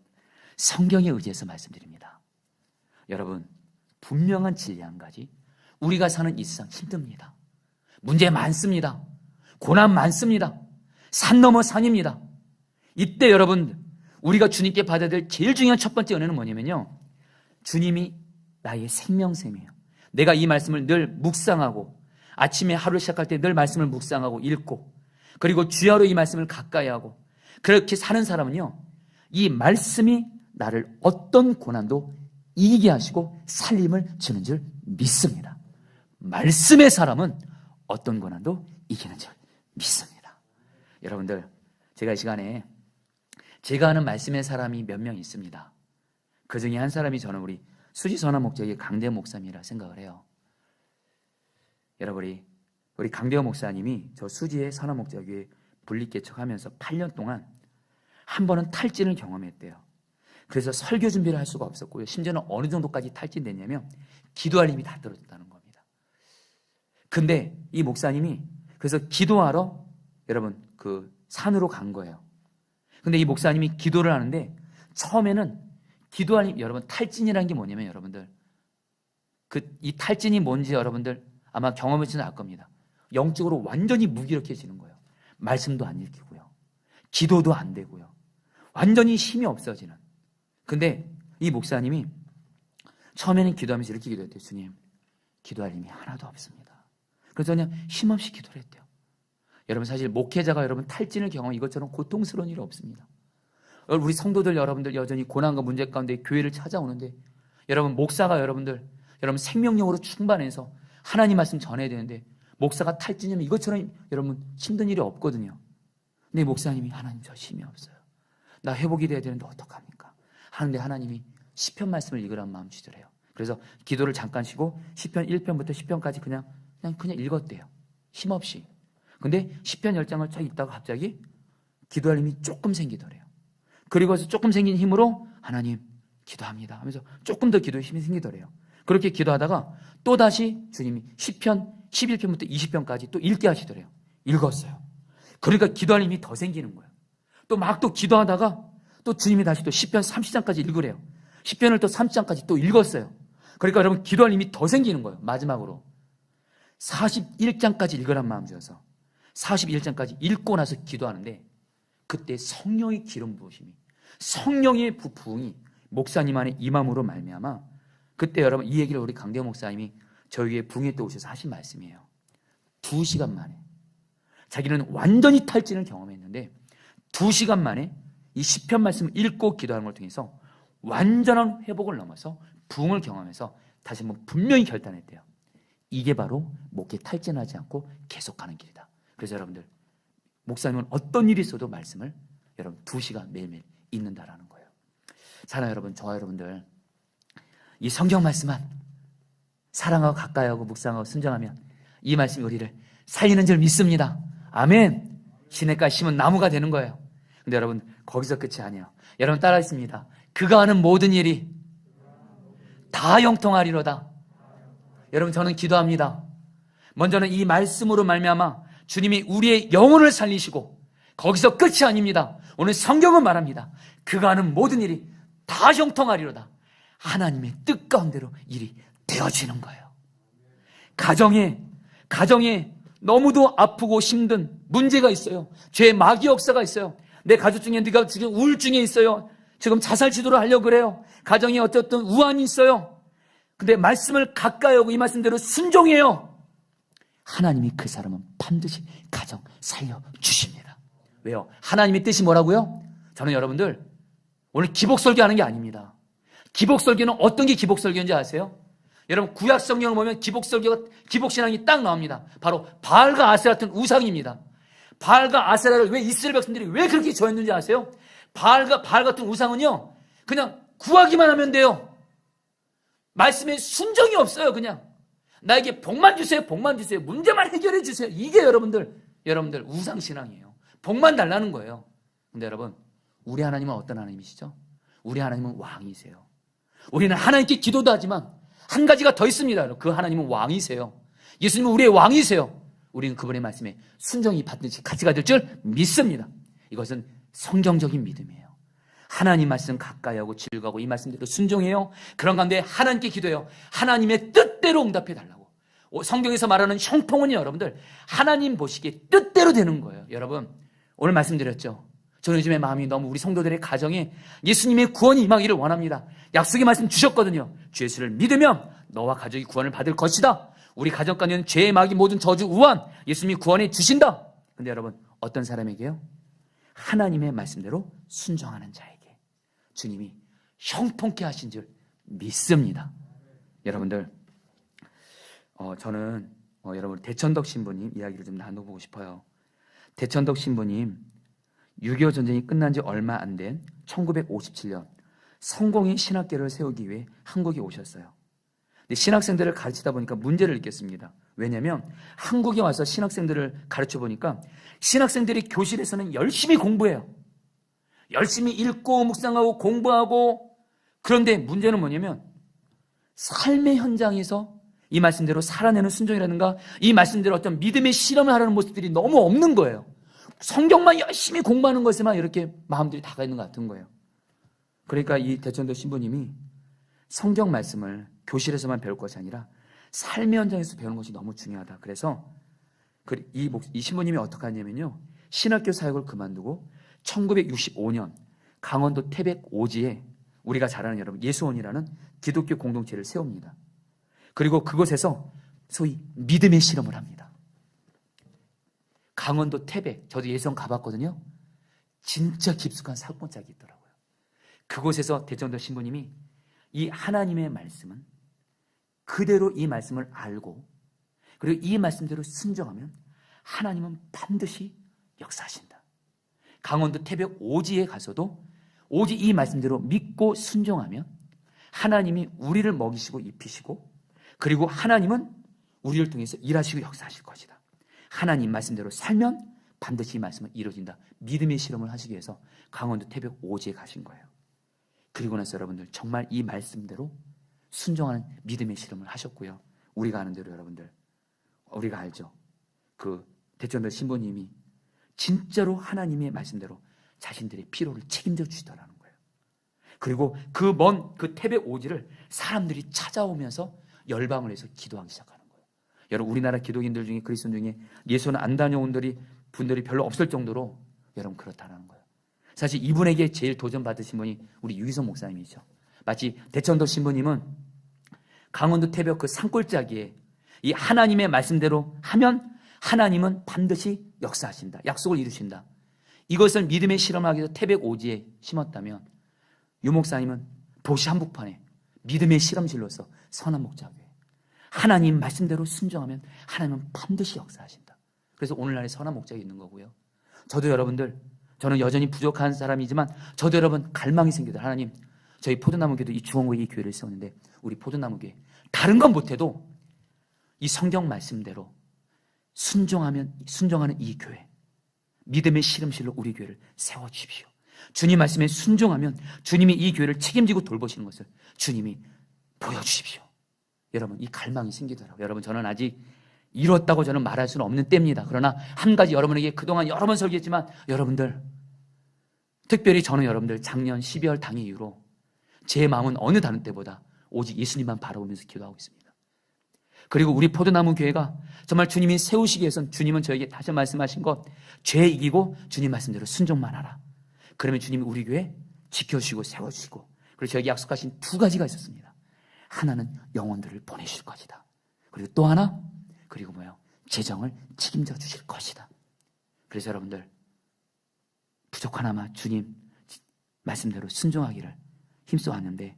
성경에 의지해서 말씀드립니다. 여러분, 분명한 진리 한 가지, 우리가 사는 이 세상 힘듭니다. 문제 많습니다. 고난 많습니다. 산 넘어 산입니다. 이때 여러분, 우리가 주님께 받아야 될 제일 중요한 첫 번째 은혜는 뭐냐면요, 주님이 나의 생명샘이에요. 내가 이 말씀을 늘 묵상하고, 아침에 하루를 시작할 때 늘 말씀을 묵상하고 읽고, 그리고 주야로 이 말씀을 가까이 하고, 그렇게 사는 사람은요, 이 말씀이 나를 어떤 고난도 이기게 하시고 살림을 주는 줄 믿습니다. 말씀의 사람은 어떤 고난도 이기는 줄 믿습니다. 여러분들, 제가 이 시간에 제가 아는 말씀의 사람이 몇 명 있습니다. 그 중에 한 사람이 저는 우리 수지 선한 목적의 강대호 목사님이라 생각을 해요. 여러분, 우리 강대호 목사님이 저 수지의 선한 목적의 분립개척하면서 8년 동안 한 번은 탈진을 경험했대요. 그래서 설교 준비를 할 수가 없었고요. 심지어는 어느 정도까지 탈진됐냐면 기도할 힘이 다 떨어졌다는 겁니다. 근데 이 목사님이 그래서 기도하러 여러분 그 산으로 간 거예요. 근데 이 목사님이 기도를 하는데 처음에는 기도할 힘, 여러분 탈진이라는 게 뭐냐면 여러분들 이 탈진이 뭔지 여러분들 아마 경험해보시면 알 겁니다. 영적으로 완전히 무기력해지는 거예요. 말씀도 안 읽히고요. 기도도 안 되고요. 완전히 힘이 없어지는. 근데 이 목사님이 처음에는 기도하면서 이렇게 기도했대요. 주님, 기도할 힘이 하나도 없습니다. 그래서 그냥 힘없이 기도를 했대요. 여러분, 사실 목회자가 여러분 탈진을 경험 이것처럼 고통스러운 일이 없습니다. 우리 성도들 여러분들 여전히 고난과 문제 가운데 교회를 찾아오는데, 여러분 목사가 여러분 생명력으로 충만해서 하나님 말씀 전해야 되는데 목사가 탈진이면 이것처럼 여러분 힘든 일이 없거든요. 근데 목사님이 하나님 저 힘이 없어요. 나 회복이 돼야 되는데 어떡합니까? 하는데 하나님이 시편 말씀을 읽으라는 마음 주더래요. 그래서 기도를 잠깐 쉬고 시편 1편부터 10편까지 그냥 읽었대요. 힘없이. 근데 시편 10장을 쫙 읽다가 갑자기 기도할 힘이 조금 생기더래요. 그리고서 조금 생긴 힘으로 하나님 기도합니다 하면서 조금 더 기도의 힘이 생기더래요. 그렇게 기도하다가 또다시 주님이 시편 11편부터 20편까지 또 읽게 하시더래요. 읽었어요. 그러니까 기도할 힘이 더 생기는 거예요. 또 막 또 기도하다가 또 주님이 다시 또 시편 30장까지 읽으래요. 시편을 또 30장까지 또 읽었어요. 그러니까 여러분 기도할 힘이 더 생기는 거예요. 마지막으로 41장까지 읽으란 마음 주어서 41장까지 읽고 나서 기도하는데, 그때 성령의 기름 부으심이, 성령의 부흥이 목사님 안에 임함으로 말미암아, 그때 여러분 이 얘기를 우리 강대호 목사님이 저희 위에 붕에 또 오셔서 하신 말씀이에요. 2시간 만에 자기는 완전히 탈진을 경험했는데 2시간 만에 이 시편 말씀을 읽고 기도하는 걸 통해서 완전한 회복을 넘어서 부흥을 경험해서 다시 한번 분명히 결단했대요. 이게 바로 목회 탈진하지 않고 계속하는 길이다. 그래서 여러분들, 목사님은 어떤 일이 있어도 말씀을 여러분 2시간 매일매일 읽는다라는 거예요. 사랑하는 여러분, 저와 여러분들 이 성경 말씀만 사랑하고 가까이하고 묵상하고 순종하면 이 말씀이 우리를 살리는 줄 믿습니다. 아멘. 시냇가에 심은 나무가 되는 거예요. 근데 여러분 거기서 끝이 아니에요. 여러분 따라했습니다. 그가 하는 모든 일이 다 형통하리로다. 여러분 저는 기도합니다. 먼저는 이 말씀으로 말미암아 주님이 우리의 영혼을 살리시고, 거기서 끝이 아닙니다. 오늘 성경은 말합니다. 그가 하는 모든 일이 다 형통하리로다. 하나님의 뜻 가운데로 일이 되어지는 거예요. 가정에 너무도 아프고 힘든 문제가 있어요. 죄의 마귀 역사가 있어요. 내 가족 중에 네가 지금 우울증에 있어요. 지금 자살 시도를 하려고 그래요. 가정에 어떤 우환이 있어요. 근데 말씀을 가까이 하고 이 말씀대로 순종해요. 하나님이 그 사람은 반드시 가정 살려주십니다. 왜요? 하나님의 뜻이 뭐라고요? 저는 여러분들 오늘 기복설교 하는 게 아닙니다. 기복설교는 어떤 게 기복설교인지 아세요? 여러분 구약 성경을 보면 기복신앙이 딱 나옵니다. 바로 바알과 아세라 같은 우상입니다. 바알과 아세라를 왜 이스라엘 백성들이 왜 그렇게 저했는지 아세요? 바알 같은 우상은요, 그냥 구하기만 하면 돼요. 말씀에 순종이 없어요. 그냥 나에게 복만 주세요, 복만 주세요, 문제만 해결해 주세요. 이게 여러분들 우상신앙이에요. 복만 달라는 거예요. 근데 여러분, 우리 하나님은 어떤 하나님이시죠? 우리 하나님은 왕이세요. 우리는 하나님께 기도도 하지만 한 가지가 더 있습니다. 그 하나님은 왕이세요. 예수님은 우리의 왕이세요. 우리는 그분의 말씀에 순종이 받든지 같이 가질 줄 믿습니다. 이것은 성경적인 믿음이에요. 하나님 말씀 가까이 하고 즐거워하고 이 말씀대로 순종해요. 그런 가운데 하나님께 기도해요. 하나님의 뜻대로 응답해 달라고. 성경에서 말하는 형통은요, 여러분들 하나님 보시기에 뜻대로 되는 거예요. 여러분 오늘 말씀드렸죠. 저는 요즘에 마음이 너무 우리 성도들의 가정에 예수님의 구원이 임하기를 원합니다. 약속의 말씀 주셨거든요. 주 예수를 믿으면 너와 가족이 구원을 받을 것이다. 우리 가정 가운데는 죄의 마귀 모든 저주 우환 예수님이 구원해 주신다. 근데 여러분 어떤 사람에게요? 하나님의 말씀대로 순종하는 자에게 주님이 형통케 하신 줄 믿습니다. 여러분들 저는 여러분 대천덕 신부님 이야기를 좀 나눠보고 싶어요. 대천덕 신부님 6.25 전쟁이 끝난 지 얼마 안 된 1957년 성공의 신학계를 세우기 위해 한국에 오셨어요. 근데 신학생들을 가르치다 보니까 문제를 느꼈습니다. 왜냐하면 한국에 와서 신학생들을 가르쳐 보니까 신학생들이 교실에서는 열심히 공부해요. 열심히 읽고 묵상하고 공부하고, 그런데 문제는 뭐냐면 삶의 현장에서 이 말씀대로 살아내는 순종이라든가 이 말씀대로 어떤 믿음의 실험을 하려는 모습들이 너무 없는 거예요. 성경만 열심히 공부하는 것에만 이렇게 마음들이 다가 있는 것 같은 거예요. 그러니까 이 대천도 신부님이 성경 말씀을 교실에서만 배울 것이 아니라 삶의 현장에서 배우는 것이 너무 중요하다. 그래서 이 신부님이 어떻게 하냐면요, 신학교 사역을 그만두고 1965년 강원도 태백 오지에 우리가 잘 아는 여러분 예수원이라는 기독교 공동체를 세웁니다. 그리고 그곳에서 소위 믿음의 실험을 합니다. 강원도 태백, 저도 예수원 가봤거든요. 진짜 깊숙한 사건짝이 있더라고요. 그곳에서 대천도 신부님이 이 하나님의 말씀은 그대로 이 말씀을 알고 그리고 이 말씀대로 순종하면 하나님은 반드시 역사하신다. 강원도 태백 오지에 가서도 오직 이 말씀대로 믿고 순종하면 하나님이 우리를 먹이시고 입히시고 그리고 하나님은 우리를 통해서 일하시고 역사하실 것이다. 하나님 말씀대로 살면 반드시 이 말씀은 이루어진다. 믿음의 실험을 하시기 위해서 강원도 태백 오지에 가신 거예요. 그리고 나서 여러분들 정말 이 말씀대로 순종하는 믿음의 실험을 하셨고요. 우리가 아는 대로 여러분들 우리가 알죠. 그 대천도 신부님이 진짜로 하나님의 말씀대로 자신들의 피로를 책임져 주시더라는 거예요. 그리고 그 먼 그 태백 오지를 사람들이 찾아오면서 열방을 해서 기도하기 시작하는 거예요. 여러분, 우리나라 기독인들 중에, 그리스도인 중에 예수는 안 다녀온 분들이 별로 없을 정도로 여러분 그렇다는 거예요. 사실 이분에게 제일 도전받으신 분이 우리 유기성 목사님이죠. 마치 대천도 신부님은 강원도 태벽 그 산골짜기에 이 하나님의 말씀대로 하면 하나님은 반드시 역사하신다, 약속을 이루신다, 이것을 믿음의 실험하기 위해서 태백 오지에 심었다면, 유 목사님은 도시 한복판에 믿음의 실험실로서 선한 목자교회, 하나님 말씀대로 순종하면 하나님은 반드시 역사하신다. 그래서 오늘날의 선한 목자가 있는 거고요. 저도 여러분들, 저는 여전히 부족한 사람이지만 저도 여러분 갈망이 생기더라. 하나님, 저희 포도나무교도 이 중원구에 이 교회를 세웠는데 우리 포도나무교회 다른 건 못해도 이 성경 말씀대로 순종하는 이 교회, 믿음의 실험실로 우리 교회를 세워주십시오. 주님 말씀에 순종하면 주님이 이 교회를 책임지고 돌보시는 것을 주님이 보여주십시오. 여러분, 이 갈망이 생기더라고요. 여러분, 저는 아직 이뤘다고 저는 말할 수는 없는 때입니다. 그러나 한 가지 여러분에게 그동안 여러 번 설교했지만, 여러분들, 특별히 저는 여러분들 작년 12월 당일 이후로 제 마음은 어느 다른 때보다 오직 예수님만 바라보면서 기도하고 있습니다. 그리고 우리 포도나무 교회가 정말 주님이 세우시기 위해선, 주님은 저에게 다시 말씀하신 것, 죄 이기고 주님 말씀대로 순종만 하라. 그러면 주님이 우리 교회 지켜주시고 세워주시고, 그리고 저에게 약속하신 두 가지가 있었습니다. 하나는 영혼들을 보내실 것이다. 그리고 또 하나, 그리고 재정을 책임져 주실 것이다. 그래서 여러분들, 부족하나마 주님 말씀대로 순종하기를 힘써 왔는데,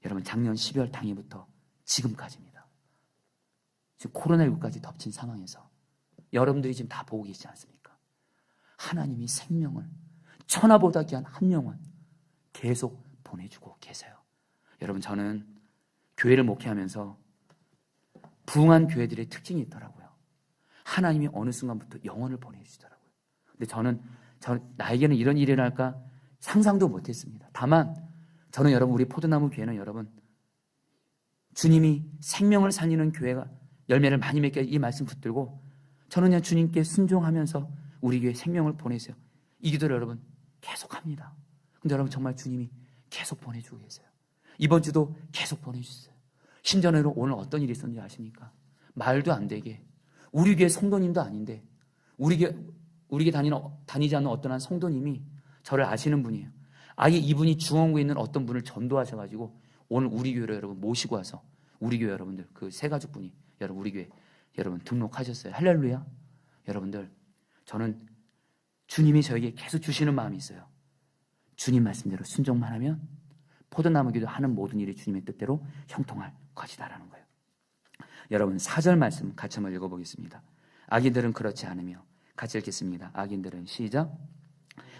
여러분, 작년 12월 당일부터 지금까지입니다. 지금 코로나19까지 덮친 상황에서 여러분들이 지금 다 보고 계시지 않습니까? 하나님이 생명을, 천하보다 귀한 한 영혼 계속 보내주고 계세요. 여러분, 저는 교회를 목회하면서 부흥한 교회들의 특징이 있더라고요. 하나님이 어느 순간부터 영혼을 보내주시더라고요. 근데 나에게는 이런 일이 일어날까 상상도 못했습니다. 다만 저는 여러분, 우리 포도나무 교회는 여러분, 주님이 생명을 살리는 교회가 열매를 많이 맺게 이 말씀 붙들고, 저는 그냥 주님께 순종하면서 우리 교회에 생명을 보내세요, 이 기도를 여러분 계속합니다. 근데 여러분, 정말 주님이 계속 보내주고 계세요. 이번 주도 계속 보내주셨어요. 심지어는 오늘 어떤 일이 있었는지 아십니까? 말도 안 되게, 우리 교회 성도님도 아닌데 우리 교회 다니지 않는 어떤 한 성도님이, 저를 아시는 분이에요. 아예 이분이 중원구에 있는 어떤 분을 전도하셔가지고 오늘 우리 교회로 여러분 모시고 와서 우리 교회 여러분들 그 세 가족분이 여러분 우리 교회 여러분 등록하셨어요. 할렐루야. 여러분들, 저는 주님이 저에게 계속 주시는 마음이 있어요. 주님 말씀대로 순종만 하면 포도나무교도 하는 모든 일이 주님의 뜻대로 형통할 것이다라는 거예요. 여러분, 4절 말씀 같이 한번 읽어보겠습니다. 악인들은 그렇지 않으며, 같이 읽겠습니다. 악인들은, 시작.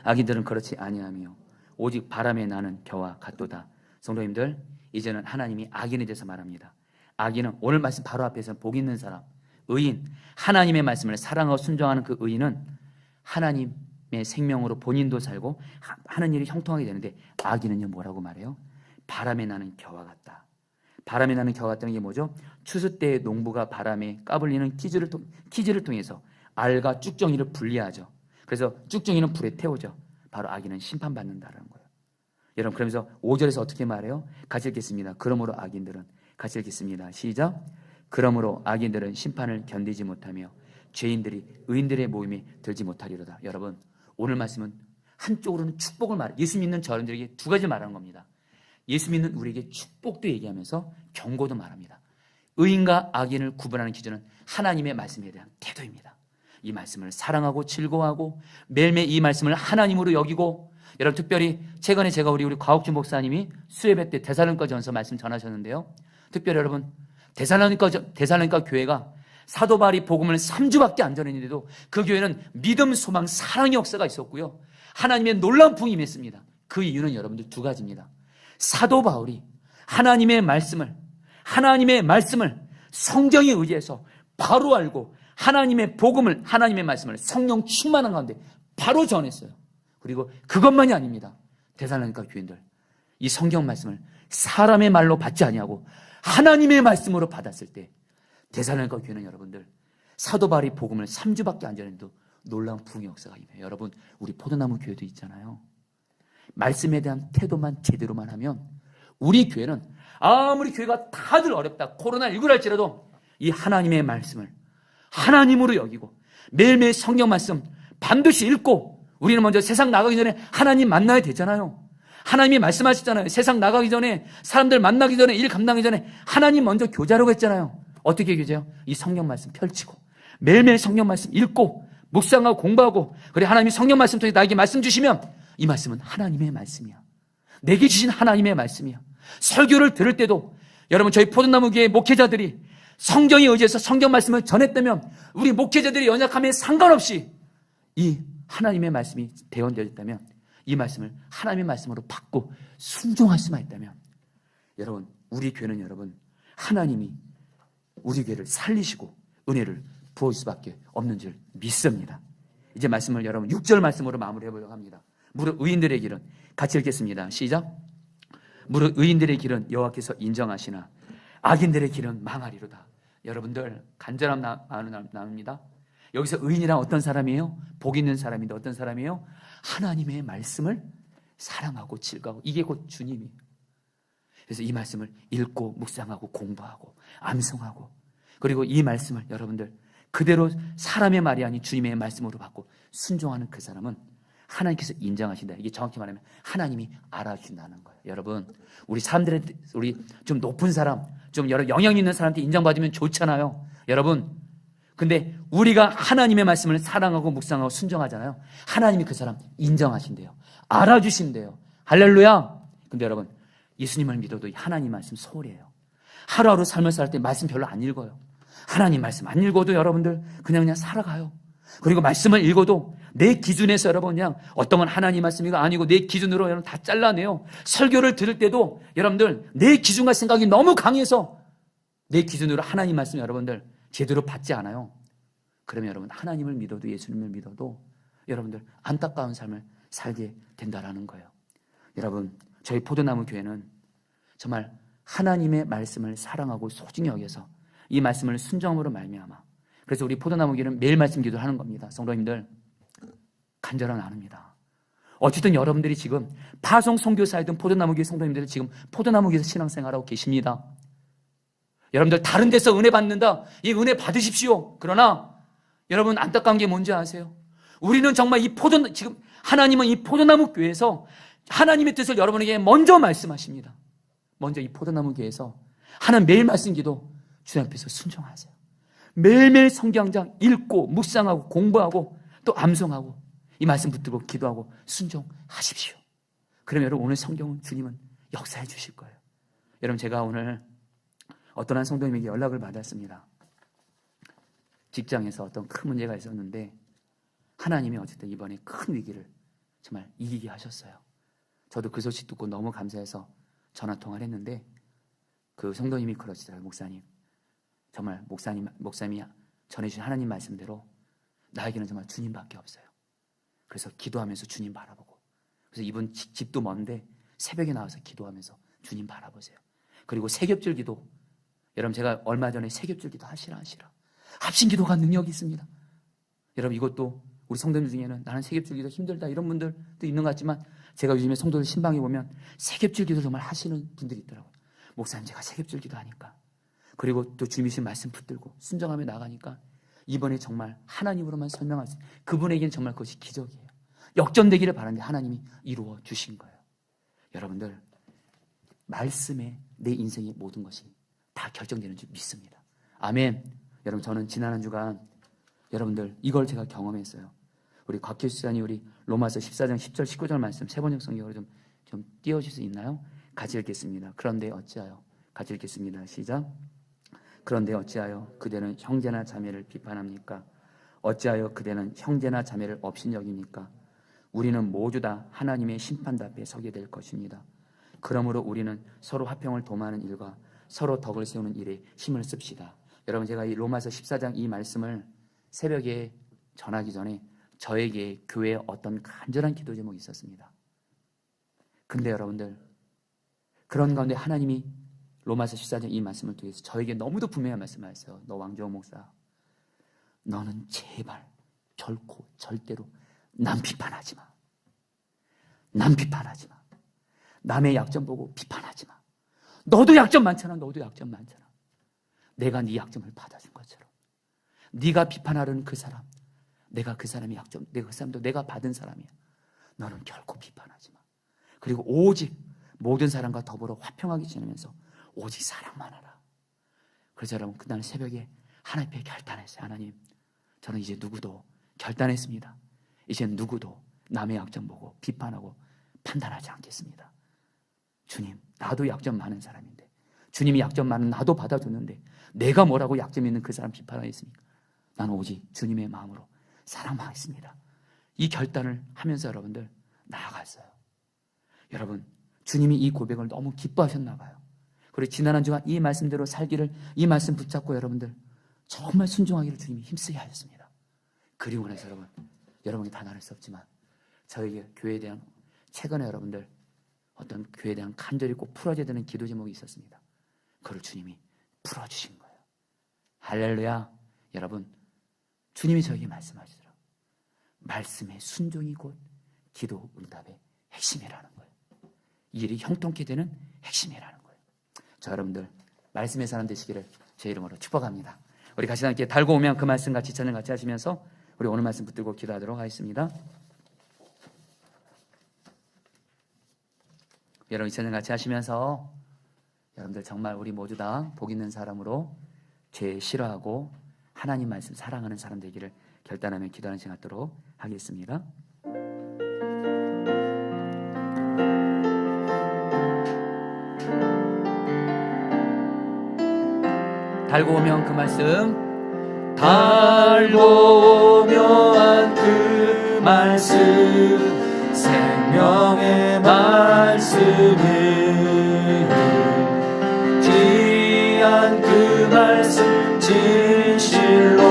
악인들은 그렇지 아니하며 오직 바람에 나는 겨와 같도다. 성도님들, 이제는 하나님이 악인에 대해서 말합니다. 악인은, 오늘 말씀 바로 앞에서 복 있는 사람, 의인, 하나님의 말씀을 사랑하고 순종하는 그 의인은 하나님의 생명으로 본인도 살고 하는 일이 형통하게 되는데, 악인은요 뭐라고 말해요? 바람에 나는 겨와 같다. 바람에 나는 겨와 같다는 게 뭐죠? 추수 때의 농부가 바람에 까불리는 키즈를 통해서 알과 쭉정이를 분리하죠. 그래서 쭉정이는 불에 태우죠. 바로 악인은 심판받는다는 거예요. 여러분, 그러면서 5절에서 어떻게 말해요? 같이 읽겠습니다. 그러므로 악인들은, 같이 읽겠습니다. 시작. 그러므로 악인들은 심판을 견디지 못하며 죄인들이 의인들의 모임에 들지 못하리로다. 여러분, 오늘 말씀은 한쪽으로는 축복을 말해요. 예수 믿는 저들에게 두 가지 말하는 겁니다. 예수 믿는 우리에게 축복도 얘기하면서 경고도 말합니다. 의인과 악인을 구분하는 기준은 하나님의 말씀에 대한 태도입니다. 이 말씀을 사랑하고 즐거워하고 매일매일 이 말씀을 하나님으로 여기고, 여러분, 특별히 최근에 제가 우리 과옥주 목사님이 수예배 때 데살로니가전서 말씀 전하셨는데요. 특별히 여러분, 데살로니가 교회가 사도 바울이 복음을 3주밖에 안 전했는데도 그 교회는 믿음, 소망, 사랑의 역사가 있었고요, 하나님의 놀라운 부흥이 임했습니다. 그 이유는 여러분들 두 가지입니다. 사도 바울이 하나님의 말씀을 성경에 의지해서 바로 알고 하나님의 복음을, 하나님의 말씀을 성령 충만한 가운데 바로 전했어요. 그리고 그것만이 아닙니다. 데살로니가 교인들, 이 성경 말씀을 사람의 말로 받지 아니하고 하나님의 말씀으로 받았을 때 데살로니가 교회는 여러분들 사도 바울이 복음을 3주밖에 안 전했는데도 놀라운 부흥의 역사가 임해요. 여러분, 우리 포도나무 교회도 있잖아요. 말씀에 대한 태도만 제대로만 하면 우리 교회는 아무리 교회가 다들 어렵다, 코로나19를 할지라도 이 하나님의 말씀을 하나님으로 여기고 매일매일 성경 말씀 반드시 읽고, 우리는 먼저 세상 나가기 전에 하나님 만나야 되잖아요. 하나님이 말씀하셨잖아요. 세상 나가기 전에, 사람들 만나기 전에, 일 감당하기 전에 하나님 먼저 교제하라고 했잖아요. 어떻게 교제해요? 이 성경 말씀 펼치고 매일매일 성경 말씀 읽고 묵상하고 공부하고, 그래 하나님이 성경 말씀 통해 나에게 말씀 주시면 이 말씀은 하나님의 말씀이야. 내게 주신 하나님의 말씀이야. 설교를 들을 때도 여러분, 저희 포도나무 교회 목회자들이 성경에 의지해서 성경 말씀을 전했다면 우리 목회자들의 연약함에 상관없이 이 하나님의 말씀이 대언되어 있다면, 이 말씀을 하나님의 말씀으로 받고 순종할 수만 있다면, 여러분, 우리 교회는 여러분, 하나님이 우리 교회를 살리시고 은혜를 부어줄 수밖에 없는 줄 믿습니다. 이제 말씀을 여러분 6절 말씀으로 마무리해 보려고 합니다. 무릇 의인들의 길은, 같이 읽겠습니다. 시작. 무릇 의인들의 길은 여호와께서 인정하시나 악인들의 길은 망하리로다. 여러분들, 간절함 나옵니다. 여기서 의인이란 어떤 사람이에요? 복 있는 사람인데 어떤 사람이에요? 하나님의 말씀을 사랑하고 즐거워하고, 이게 곧 주님이에요. 그래서 이 말씀을 읽고 묵상하고 공부하고 암송하고, 그리고 이 말씀을 여러분들 그대로 사람의 말이 아닌 주님의 말씀으로 받고 순종하는 그 사람은 하나님께서 인정하신다. 이게 정확히 말하면 하나님이 알아주신다는 거예요. 여러분, 우리 사람들한테, 우리 좀 높은 사람, 좀 여러 영향 있는 사람한테 인정받으면 좋잖아요. 여러분, 근데 우리가 하나님의 말씀을 사랑하고 묵상하고 순종하잖아요. 하나님이 그 사람 인정하신대요. 알아주신대요. 할렐루야. 근데 여러분, 예수님을 믿어도 하나님 말씀 소홀해요. 하루하루 삶을 살 때 말씀 별로 안 읽어요. 하나님 말씀 안 읽어도 여러분들 그냥 살아가요. 그리고 말씀을 읽어도 내 기준에서 여러분 그냥 어떤 건 하나님 말씀이가 아니고 내 기준으로 여러분 다 잘라내요. 설교를 들을 때도 여러분들 내 기준과 생각이 너무 강해서 내 기준으로 하나님 말씀 여러분들 제대로 받지 않아요. 그러면 여러분, 하나님을 믿어도 예수님을 믿어도 여러분들 안타까운 삶을 살게 된다라는 거예요. 여러분, 저희 포도나무 교회는 정말 하나님의 말씀을 사랑하고 소중히 여겨서 이 말씀을 순종으로 말미암아, 그래서 우리 포도나무 교회는 매일 말씀 기도를 하는 겁니다. 성도님들, 간절한 나눕니다. 어쨌든 여러분들이 지금 파송 선교사이든 포도나무 교회 성도님들이 지금 포도나무 교회에서 신앙생활하고 계십니다. 여러분들 다른 데서 은혜 받는다, 이 은혜 받으십시오. 그러나 여러분, 안타까운 게 뭔지 아세요? 우리는 정말 지금 하나님은 이 포도나무 교회에서 하나님의 뜻을 여러분에게 먼저 말씀하십니다. 먼저 이 포도나무 교회에서 하는 매일 말씀 기도 주님 앞에서 순종하세요. 매일매일 성경장 읽고 묵상하고 공부하고 또 암송하고 이 말씀 붙들고 기도하고 순종하십시오. 그러면 여러분, 오늘 성경은 주님은 역사해 주실 거예요. 여러분, 제가 오늘 어떤 한 성도님에게 연락을 받았습니다. 직장에서 어떤 큰 문제가 있었는데 하나님이 어쨌든 이번에 큰 위기를 정말 이기게 하셨어요. 저도 그 소식 듣고 너무 감사해서 전화 통화를 했는데 그 성도님이 그러시더라고요. 목사님, 정말 목사님이 전해주신 하나님 말씀대로 나에게는 정말 주님밖에 없어요. 그래서 기도하면서 주님 바라보고, 그래서 이분 집도 먼데 새벽에 나와서 기도하면서 주님 바라보세요. 그리고 세겹줄 기도, 여러분 제가 얼마 전에 세겹줄 기도 하시라 합심 기도가 능력이 있습니다. 여러분, 이것도 우리 성도들 중에는 나는 세겹줄 기도 힘들다 이런 분들도 있는 것 같지만, 제가 요즘에 성도들 신방에 보면 세겹줄 기도 정말 하시는 분들이 있더라고요. 목사님, 제가 세겹줄 기도 하니까, 그리고 또 주님이 주신 말씀 붙들고 순종하며 나가니까 이번에 정말 하나님으로만 설명할 수 있어요. 그분에게는 정말 그것이 기적이에요. 역전되기를 바라는데 하나님이 이루어 주신 거예요. 여러분들, 말씀에 내 인생의 모든 것이 다 결정되는 줄 믿습니다. 아멘. 여러분, 저는 지난 한 주간 여러분들 이걸 제가 경험했어요. 우리 곽규 수장이 우리 로마서 14장 10절 19절 말씀 세 번역 성경으로 좀 띄워줄 수 있나요? 같이 읽겠습니다. 그런데 어찌하여, 같이 읽겠습니다. 시작. 그런데 어찌하여 그대는 형제나 자매를 비판합니까? 어찌하여 그대는 형제나 자매를 업신여깁니까? 우리는 모두 다 하나님의 심판대 앞에 서게 될 것입니다. 그러므로 우리는 서로 화평을 도모하는 일과 서로 덕을 세우는 일에 힘을 씁시다. 여러분, 제가 이 로마서 14장 이 말씀을 새벽에 전하기 전에 저에게 교회에 어떤 간절한 기도 제목이 있었습니다. 근데 여러분들, 그런 가운데 하나님이 로마서 14장 이 말씀을 통해서 저에게 너무도 분명한 말씀을 하셨어요. 너 왕정호 목사, 너는 제발 결코 절대로 남 비판하지 마. 남 비판하지 마. 남의 약점 보고 비판하지 마. 너도 약점 많잖아. 너도 약점 많잖아. 내가 네 약점을 받아준 것처럼 네가 비판하려는 그 사람, 내가 그 사람의 약점, 내가 그 사람도 내가 받은 사람이야. 너는 결코 비판하지 마. 그리고 오직 모든 사람과 더불어 화평하게 지내면서 오직 사랑만 하라. 그래서 여러분 그날 새벽에 하나님 앞에 결단했어요. 하나님, 저는 이제 누구도 결단했습니다. 이제 누구도 남의 약점 보고 비판하고 판단하지 않겠습니다. 주님, 나도 약점 많은 사람인데, 주님이 약점 많은 나도 받아줬는데 내가 뭐라고 약점 있는 그 사람 비판하겠습니까? 나는 오직 주님의 마음으로 사랑만 하겠습니다. 이 결단을 하면서 여러분들 나아갔어요. 여러분, 주님이 이 고백을 너무 기뻐하셨나 봐요. 그리고 지난 한 주간 이 말씀대로 살기를, 이 말씀 붙잡고 여러분들 정말 순종하기를 주님이 힘쓰게 하셨습니다. 그리고 나서 여러분이 다 나눌 수 없지만 저에게 교회에 대한, 최근에 여러분들 어떤 교회에 대한 간절히 꼭 풀어져야 되는 기도 제목이 있었습니다. 그걸 주님이 풀어주신 거예요. 할렐루야. 여러분, 주님이 저에게 말씀하시더라고요. 말씀의 순종이 곧 기도 응답의 핵심이라는 거예요. 이 일이 형통케 되는 핵심이라는 거예요. 자, 여러분들 말씀의 사람 되시기를 제 이름으로 축복합니다. 우리 같이 함께 달고 오면 그 말씀 같이 찬양 같이 하시면서 우리 오늘 말씀 붙들고 기도하도록 하겠습니다. 여러분 이 찬양 같이 하시면서 여러분들 정말 우리 모두 다 복 있는 사람으로 죄 싫어하고 하나님 말씀 사랑하는 사람 되기를 결단하며 기도하는 시간 갖도록 하겠습니다. 달고 오면 그 말씀, 달고 오면 그 말씀, 생명의 말씀을, 귀한 그 말씀 진실로,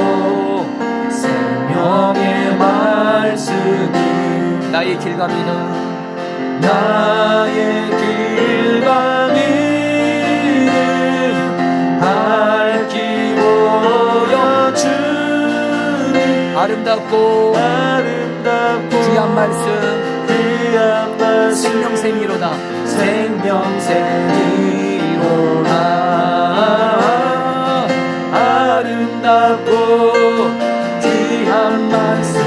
생명의 말씀을, 나의 길과 믿음, 나의 길과 믿음 밝히 보여주니, 아름답고 귀한 말씀, 생명샘이로다, 생명샘이로다. 아름답고 귀한 말씀,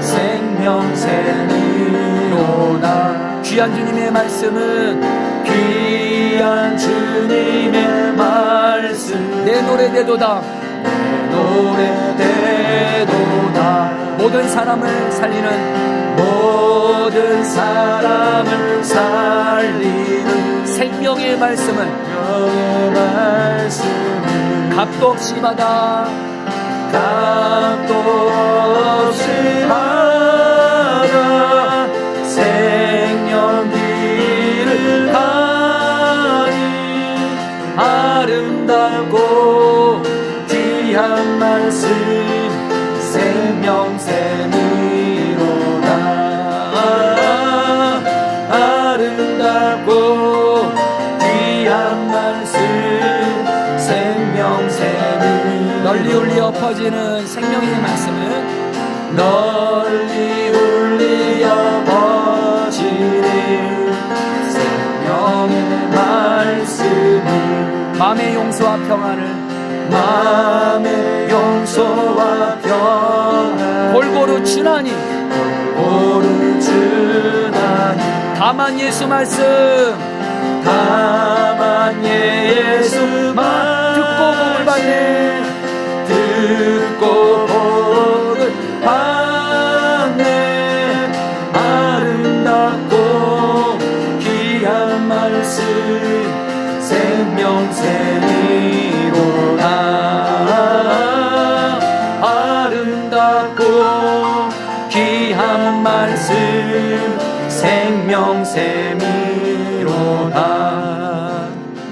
생명샘이로다. 귀한 주님의 말씀은, 귀한 주님의 말씀, 내 노래 되도다, 내 노래 되도다. 모든 사람을 살리는, 모든 사람을 살리는 생명의 말씀을, 값도 없이 받아, 값도 없이 받아 생명길을 가니, 아름답고 귀한 말씀, 생명샘이로다. 아름답고 귀한 말씀, 생명샘이, 널리 울려 퍼지는 생명의 말씀은, 널리 울려 퍼지는 생명의 말씀을, 마음의 용서와 평안을, 마음의 용서와 평안 골고루 주나니, 골고루 주나니. 다만 예수 말씀, 다만 예수 말씀, 듣고 복을 받네, 듣고 복을 받네. 아름답고 귀한 말씀, 생명샘이로다. 아름답고 귀한 말씀, 생명샘이로다.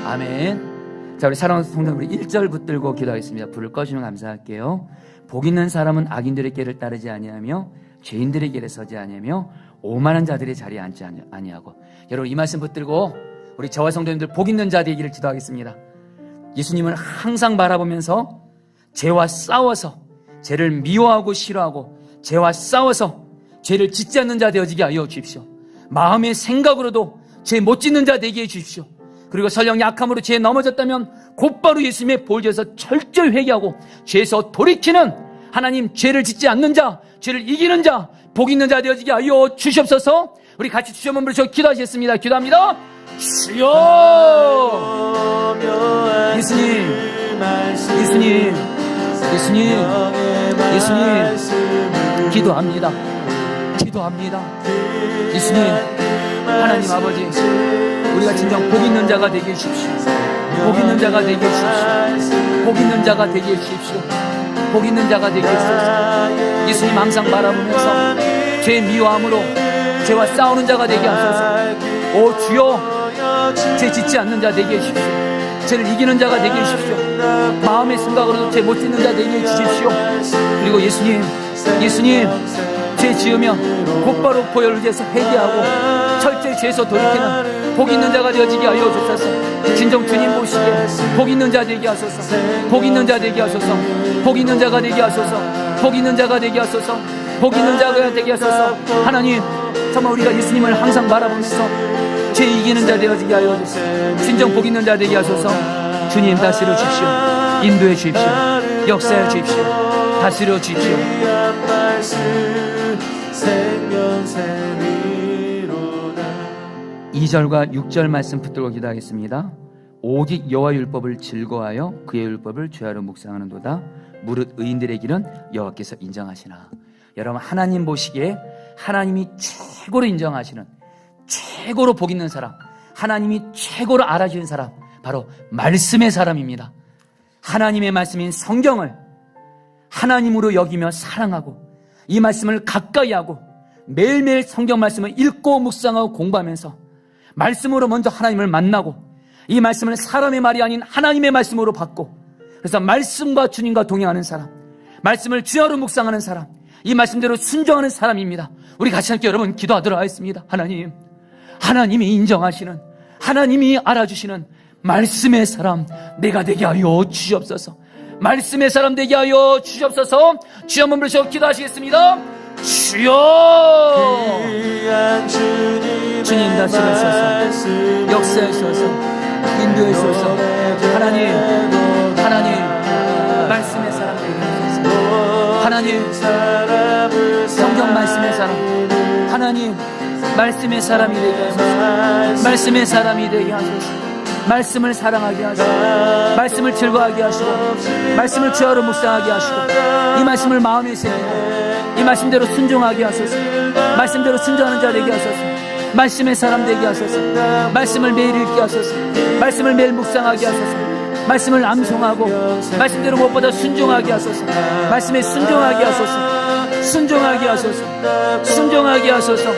아멘. 자, 우리 사랑하는 성도, 우리 1절 붙들고 기도하겠습니다. 불을 꺼주면 감사할게요. 복 있는 사람은 악인들의 길을 따르지 아니하며 죄인들의 길에 서지 아니하며 오만한 자들의 자리에 앉지 아니하고. 여러분 이 말씀 붙들고 우리 저와 성도님들 복 있는 자 되기를 기도하겠습니다. 예수님을 항상 바라보면서 죄와 싸워서 죄를 미워하고 싫어하고 죄와 싸워서 죄를 짓지 않는 자 되어지게 하여 주십시오. 마음의 생각으로도 죄 못 짓는 자 되게 해 주십시오. 그리고 설령 약함으로 죄에 넘어졌다면 곧바로 예수님의 보혈에서 철저히 회개하고 죄에서 돌이키는 하나님, 죄를 짓지 않는 자, 죄를 이기는 자, 복 있는 자 되어지게 하여 주시옵소서. 우리 같이 주여 한번 부르셔 기도하시겠습니다. 기도합니다. 주여! 예수님, 예수님, 예수님, 예수님, 기도합니다. 기도합니다. 예수님, 하나님 아버지, 우리가 진정 복 있는 자가 되게 해주십시오. 복 있는 자가 되게 해주십시오. 복 있는 자가 되게 해주십시오. 복 있는 자가 되게 해주십시오. 예수님 항상 바라보면서 죄 미워함으로 죄와 싸우는 자가 되게 하소서. 오 주여, 죄 짓지 않는 자 되게 해주십시오. 죄를 이기는 자가 되게 해주십시오. 마음의 생각으로도 죄 못 짓는 자 되게 해주십시오. 그리고 예수님, 예수님, 죄 지으면 곧바로 보혈을 위해서 회개하고 철저히 죄에서 돌이키는 복 있는 자가 되어지게 하여 주소서. 진정 주님 보시기에 복 있는 자 되게 하소서. 복 있는 자 되게 하소서. 복 있는 자가 되게 하소서. 복 있는 자가 되게 하소서. 복 있는 자가 되게 하소서. 하나님, 정말 우리가 예수님을 항상 바라보면서 죄 이기는 자 되어지게 하여 주소서. 진정 복 있는 자 되게 하소서. 주님 다스려 주십시오. 인도해 주십시오. 역사해 주십시오. 다스려 주십시오. 2절과 6절 말씀 붙들고 기도하겠습니다. 오직 여호와 율법을 즐거워하여 그의 율법을 죄하러 묵상하는도다. 무릇 의인들의 길은 여호와께서 인정하시나. 여러분, 하나님 보시기에 하나님이 최고로 인정하시는, 최고로 복 있는 사람, 하나님이 최고로 알아주는 사람, 바로 말씀의 사람입니다. 하나님의 말씀인 성경을 하나님으로 여기며 사랑하고 이 말씀을 가까이 하고 매일매일 성경 말씀을 읽고 묵상하고 공부하면서 말씀으로 먼저 하나님을 만나고 이 말씀을 사람의 말이 아닌 하나님의 말씀으로 받고, 그래서 말씀과 주님과 동행하는 사람, 말씀을 주야로 묵상하는 사람, 이 말씀대로 순종하는 사람입니다. 우리 같이 함께 여러분 기도하도록 하겠습니다. 하나님, 하나님이 인정하시는, 하나님이 알아주시는 말씀의 사람 내가 되게 하여 주시옵소서. 말씀의 사람 되게 하여 주시옵소서. 주여 한번 부르셔 기도하시겠습니다. 주여, 주님 다스리소서. 역사하소서. 인도하소서. 하나님, 하나님, 말씀의 사람 되게 하소서. 하나님, 성경 말씀의 사람, 하나님, 말씀의 사람이 되게 하소서. 말씀의 사람이 되게 하소서. 말씀을 사랑하게 하시고 말씀을 즐거워하게 하시고 말씀을 주야로 묵상하게 하시고 이 말씀을 마음에 새기고 이 말씀대로 순종하게 하소서. 말씀대로 순종하는 자 되게 하소서. 말씀의 사람 되게 하소서. 말씀을 매일 읽게 하소서. 말씀을 매일 묵상하게 하소서. 말씀을 암송하고 말씀대로 무엇보다 순종하게 하소서. 말씀에 순종하게 하소서. 순종하게 하소서. 순종하게 하소서.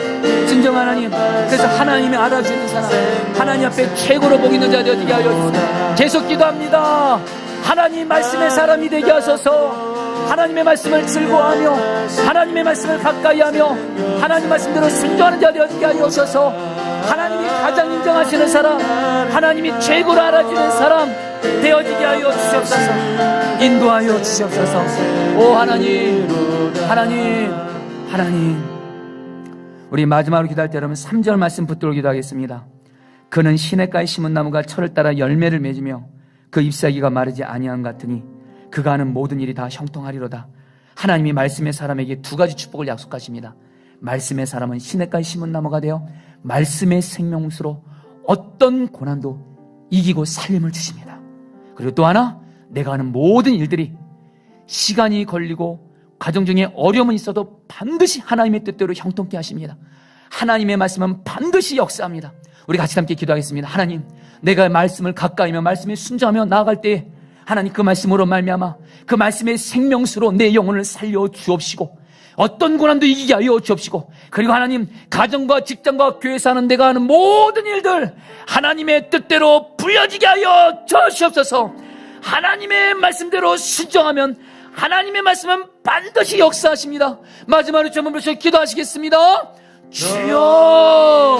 진정 하나님, 그래서 하나님이 알아주는 사람, 하나님 앞에 최고로 복 있는 자 되게 하여 주소서. 계속 기도합니다. 하나님 말씀의 사람이 되게 하소서. 하나님의 말씀을 즐거워하며 하나님의 말씀을 가까이 하며 하나님 말씀대로 순종하는 자 되게 하여 주셔서 하나님이 가장 인정하시는 사람, 하나님이 최고로 알아주는 사람 되어지게 하여 주시옵소서. 인도하여 주시옵소서. 오 하나님, 하나님, 하나님. 우리 마지막으로 기도할 때 여러분 3절 말씀 붙들고 기도하겠습니다. 그는 시냇가에 심은 나무가 철을 따라 열매를 맺으며 그 잎사귀가 마르지 아니한 같으니 그가 하는 모든 일이 다 형통하리로다. 하나님이 말씀의 사람에게 두 가지 축복을 약속하십니다. 말씀의 사람은 시냇가에 심은 나무가 되어 말씀의 생명수로 어떤 고난도 이기고 살림을 주십니다. 그리고 또 하나, 내가 하는 모든 일들이 시간이 걸리고 가정 중에 어려움은 있어도 반드시 하나님의 뜻대로 형통케 하십니다. 하나님의 말씀은 반드시 역사합니다. 우리 같이 함께 기도하겠습니다. 하나님, 내가 말씀을 가까이며 말씀에 순종하며 나아갈 때 하나님 그 말씀으로 말미암아 그 말씀의 생명수로 내 영혼을 살려 주옵시고 어떤 고난도 이기게 하여 주옵시고, 그리고 하나님 가정과 직장과 교회에서 하는 내가 하는 모든 일들 하나님의 뜻대로 부여지게 하여 주시옵소서. 하나님의 말씀대로 순종하면 하나님의 말씀은 반드시 역사하십니다. 마지막으로 좀 한번 기도하시겠습니다. 주여.